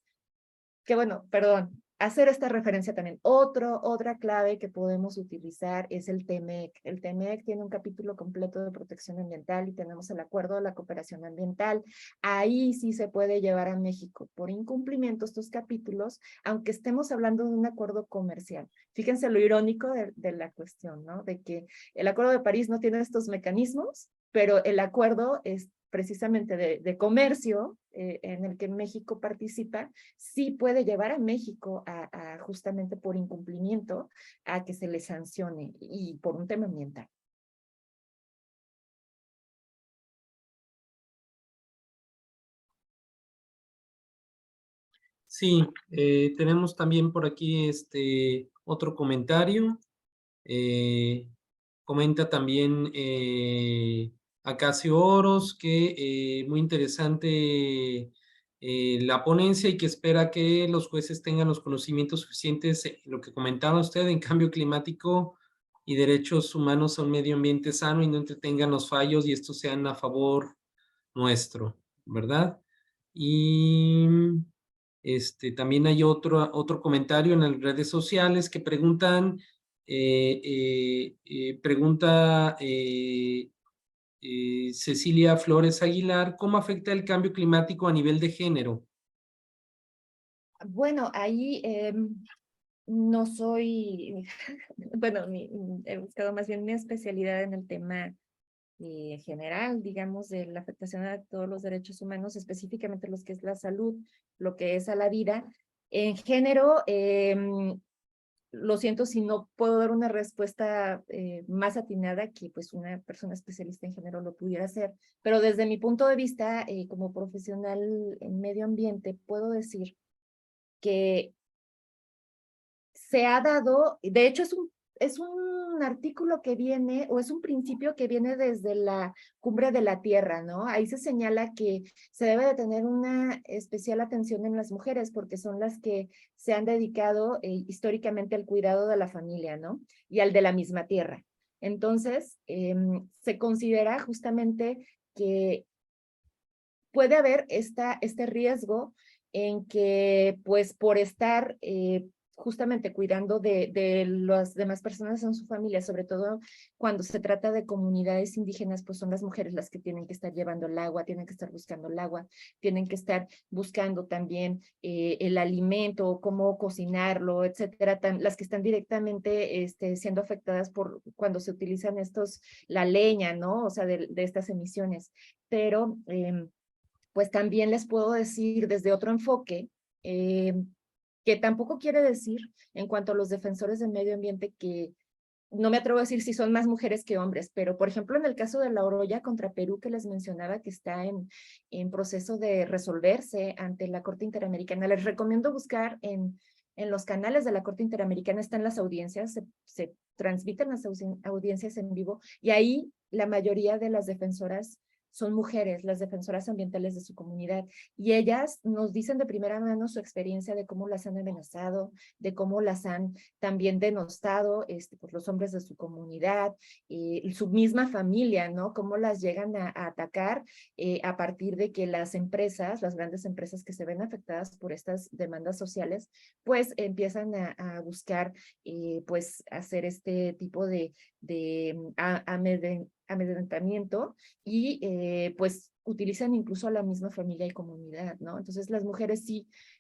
Que bueno, perdón, hacer esta referencia también. Otra clave que podemos utilizar es el TEMEC. El TEMEC tiene un capítulo completo de protección ambiental y tenemos el acuerdo de la cooperación ambiental. Ahí sí se puede llevar a México por incumplimiento estos capítulos, aunque estemos hablando de un acuerdo comercial. Fíjense lo irónico de la cuestión, ¿no? De que el Acuerdo de París no tiene estos mecanismos, pero el acuerdo es precisamente de comercio en el que México participa, sí puede llevar a México a justamente por incumplimiento a que se le sancione, y por un tema ambiental. Sí, tenemos también por aquí otro comentario. Comenta también Acacio Oros que muy interesante la ponencia, y que espera que los jueces tengan los conocimientos suficientes, lo que comentaba usted, en cambio climático y derechos humanos a un medio ambiente sano, y no entretengan los fallos y estos sean a favor nuestro, ¿verdad? Y también hay otro comentario en las redes sociales que preguntan, pregunta Cecilia Flores Aguilar, ¿cómo afecta el cambio climático a nivel de género? Bueno, ahí no soy, bueno, he buscado más bien mi especialidad en el tema general, digamos, de la afectación a todos los derechos humanos, específicamente los que es la salud, lo que es a la vida, En género, lo siento si no puedo dar una respuesta más atinada que pues una persona especialista en género lo pudiera hacer, pero desde mi punto de vista como profesional en medio ambiente puedo decir que se ha dado, de hecho es un artículo que viene, o es un principio que viene desde la Cumbre de la Tierra, ¿no? Ahí se señala que se debe de tener una especial atención en las mujeres, porque son las que se han dedicado históricamente al cuidado de la familia, ¿no? Y al de la misma tierra. Entonces, se considera justamente que puede haber este riesgo en que, pues, por estar justamente cuidando de las demás personas en su familia, sobre todo cuando se trata de comunidades indígenas, pues son las mujeres las que tienen que estar llevando el agua, tienen que estar buscando el agua, tienen que estar buscando también el alimento, cómo cocinarlo, etcétera, las que están directamente siendo afectadas por cuando se utilizan la leña, ¿no? O sea, de estas emisiones. Pero pues también les puedo decir desde otro enfoque, que tampoco quiere decir en cuanto a los defensores del medio ambiente que no me atrevo a decir si son más mujeres que hombres, pero por ejemplo en el caso de la Oroya contra Perú que les mencionaba que está en proceso de resolverse ante la Corte Interamericana, les recomiendo buscar en los canales de la Corte Interamericana, están las audiencias, se transmiten las audiencias en vivo y ahí la mayoría de las defensoras son mujeres, las defensoras ambientales de su comunidad, y ellas nos dicen de primera mano su experiencia de cómo las han amenazado, de cómo las han también denostado pues los hombres de su comunidad, su misma familia, ¿no? Cómo las llegan a atacar a partir de que las empresas, las grandes empresas que se ven afectadas por estas demandas sociales, pues empiezan a buscar, pues hacer este tipo de amedrentamiento y pues utilizan incluso a la misma familia y comunidad, ¿no? Entonces las mujeres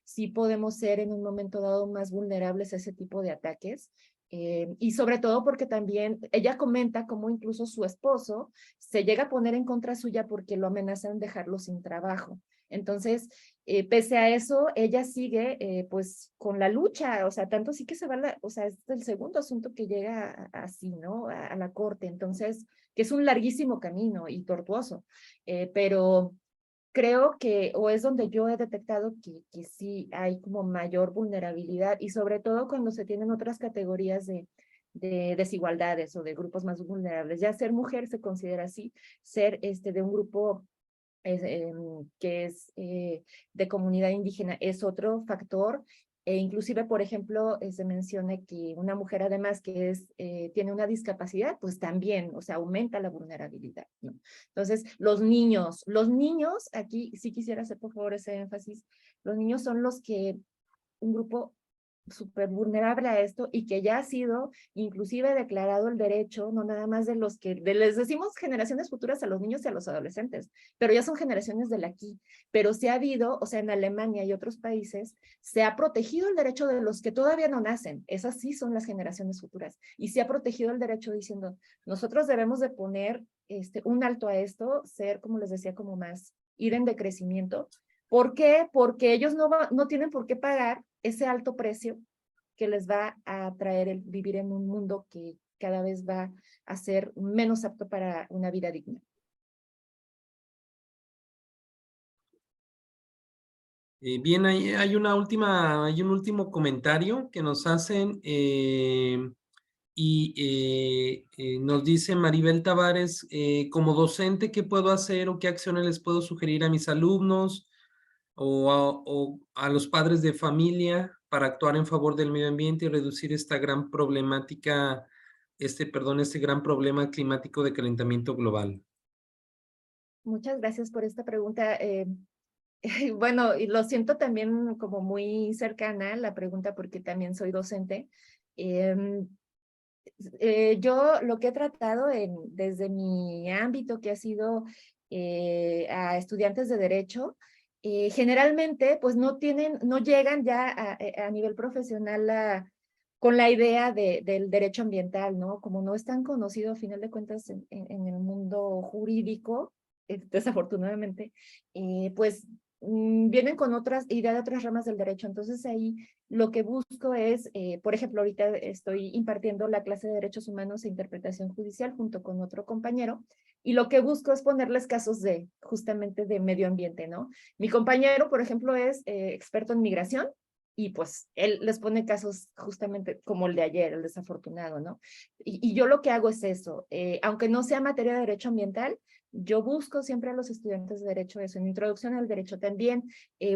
sí podemos ser en un momento dado más vulnerables a ese tipo de ataques y sobre todo porque también ella comenta cómo incluso su esposo se llega a poner en contra suya porque lo amenazan dejarlo sin trabajo. Entonces, pese a eso, ella sigue pues con la lucha, o sea, tanto sí que se va, o sea, es el segundo asunto que llega así, ¿no? A la corte, entonces, que es un larguísimo camino y tortuoso, pero creo que, o es donde yo he detectado que sí hay como mayor vulnerabilidad y sobre todo cuando se tienen otras categorías de desigualdades o de grupos más vulnerables. Ya ser mujer se considera así, ser de un grupo que es de comunidad indígena es otro factor, e inclusive, por ejemplo, se menciona que una mujer además que tiene una discapacidad, pues también, o sea, aumenta la vulnerabilidad, ¿no? Entonces, los niños, aquí sí quisiera hacer por favor ese énfasis, los niños son los que, un grupo súper vulnerable a esto y que ya ha sido inclusive declarado el derecho, no nada más de los que, les decimos generaciones futuras a los niños y a los adolescentes, pero ya son generaciones del aquí, pero sí ha habido, o sea, en Alemania y otros países, se ha protegido el derecho de los que todavía no nacen, esas sí son las generaciones futuras, y se ha protegido el derecho diciendo, nosotros debemos de poner un alto a esto, ser, como les decía, como más, ir en decrecimiento. ¿Por qué? Porque ellos no tienen por qué pagar ese alto precio que les va a traer el vivir en un mundo que cada vez va a ser menos apto para una vida digna. Bien, hay un último comentario que nos hacen nos dice Maribel Tavares, como docente, ¿qué puedo hacer o qué acciones les puedo sugerir a mis alumnos o a los padres de familia para actuar en favor del medio ambiente y reducir esta gran problemática, este gran problema climático de calentamiento global? Muchas gracias por esta pregunta. Bueno, y lo siento también como muy cercana la pregunta porque también soy docente. Yo lo que he tratado desde mi ámbito, que ha sido a estudiantes de derecho, generalmente pues no llegan ya a nivel profesional con la idea del derecho ambiental, ¿no? Como no es tan conocido a final de cuentas en el mundo jurídico, desafortunadamente, pues vienen con otras ideas de otras ramas del derecho. Entonces ahí lo que busco es, por ejemplo, ahorita estoy impartiendo la clase de Derechos Humanos e Interpretación Judicial junto con otro compañero, y lo que busco es ponerles casos de, justamente de medio ambiente, ¿no? Mi compañero, por ejemplo, es experto en migración, y pues él les pone casos justamente como el de ayer, el desafortunado, ¿no? Y yo lo que hago es eso, aunque no sea materia de derecho ambiental, yo busco siempre a los estudiantes de derecho eso. En introducción al derecho también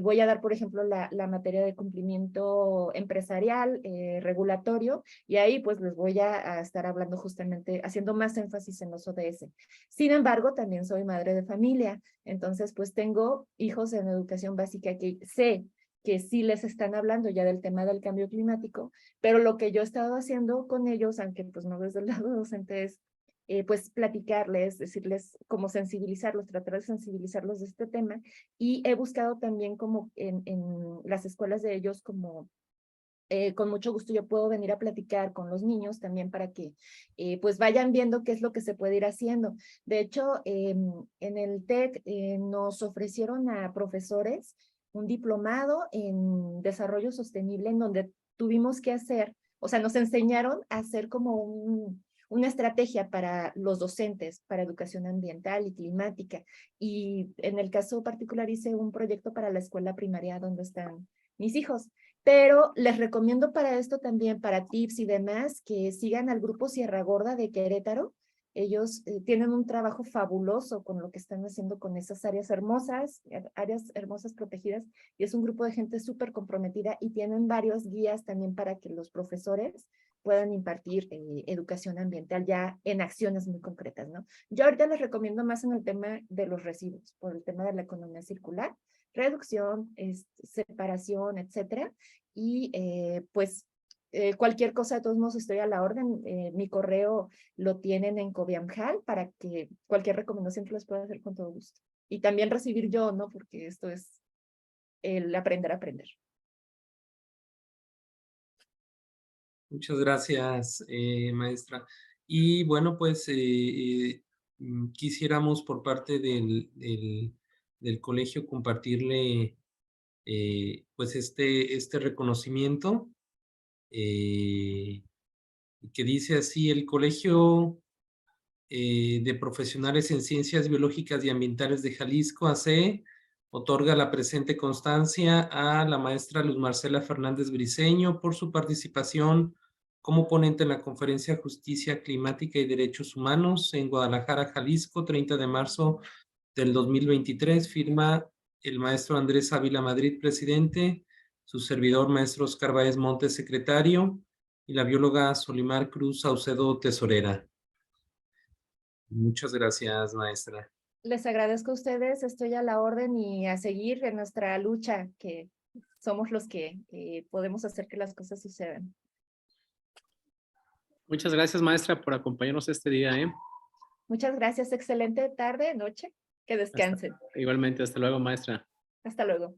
voy a dar, por ejemplo, la materia de cumplimiento empresarial, regulatorio, y ahí pues les voy a estar hablando justamente, haciendo más énfasis en los ODS. Sin embargo, también soy madre de familia, entonces pues tengo hijos en educación básica que sé que sí les están hablando ya del tema del cambio climático, pero lo que yo he estado haciendo con ellos, aunque pues no desde el lado docente, es pues platicarles, decirles cómo sensibilizarlos, tratar de sensibilizarlos de este tema, y he buscado también como en las escuelas de ellos como con mucho gusto yo puedo venir a platicar con los niños también para que pues vayan viendo qué es lo que se puede ir haciendo. De hecho, en el TEC nos ofrecieron a profesores un diplomado en desarrollo sostenible en donde tuvimos que hacer, o sea, nos enseñaron a hacer como una estrategia para los docentes, para educación ambiental y climática. Y en el caso particular hice un proyecto para la escuela primaria donde están mis hijos. Pero les recomiendo para esto también, para tips y demás, que sigan al grupo Sierra Gorda de Querétaro. Ellos tienen un trabajo fabuloso con lo que están haciendo con esas áreas hermosas protegidas, y es un grupo de gente súper comprometida, y tienen varios guías también para que los profesores puedan impartir educación ambiental ya en acciones muy concretas, ¿no? Yo ahorita les recomiendo más en el tema de los residuos, por el tema de la economía circular, reducción, separación, etcétera. Y pues cualquier cosa, de todos modos, estoy a la orden. Mi correo lo tienen en Cobiamjal para que cualquier recomendación que les pueda hacer con todo gusto. Y también recibir yo, ¿no? Porque esto es el aprender a aprender. Muchas gracias, maestra. Y bueno, pues quisiéramos por parte del colegio compartirle pues este reconocimiento que dice así: el Colegio de Profesionales en Ciencias Biológicas y Ambientales de Jalisco, AC, otorga la presente constancia a la maestra Luz Marcela Fernández Briceño por su participación como ponente en la Conferencia Justicia Climática y Derechos Humanos en Guadalajara, Jalisco, 30 de marzo del 2023. Firma el maestro Andrés Ávila Madrid, presidente, su servidor, maestro Oscar Báez Montes, secretario, y la bióloga Solimar Cruz Saucedo, tesorera. Muchas gracias, maestra. Les agradezco a ustedes, estoy a la orden y a seguir en nuestra lucha, que somos los que podemos hacer que las cosas sucedan. Muchas gracias, maestra, por acompañarnos este día. Muchas gracias, excelente tarde, noche, que descansen. Igualmente, hasta luego, maestra. Hasta luego.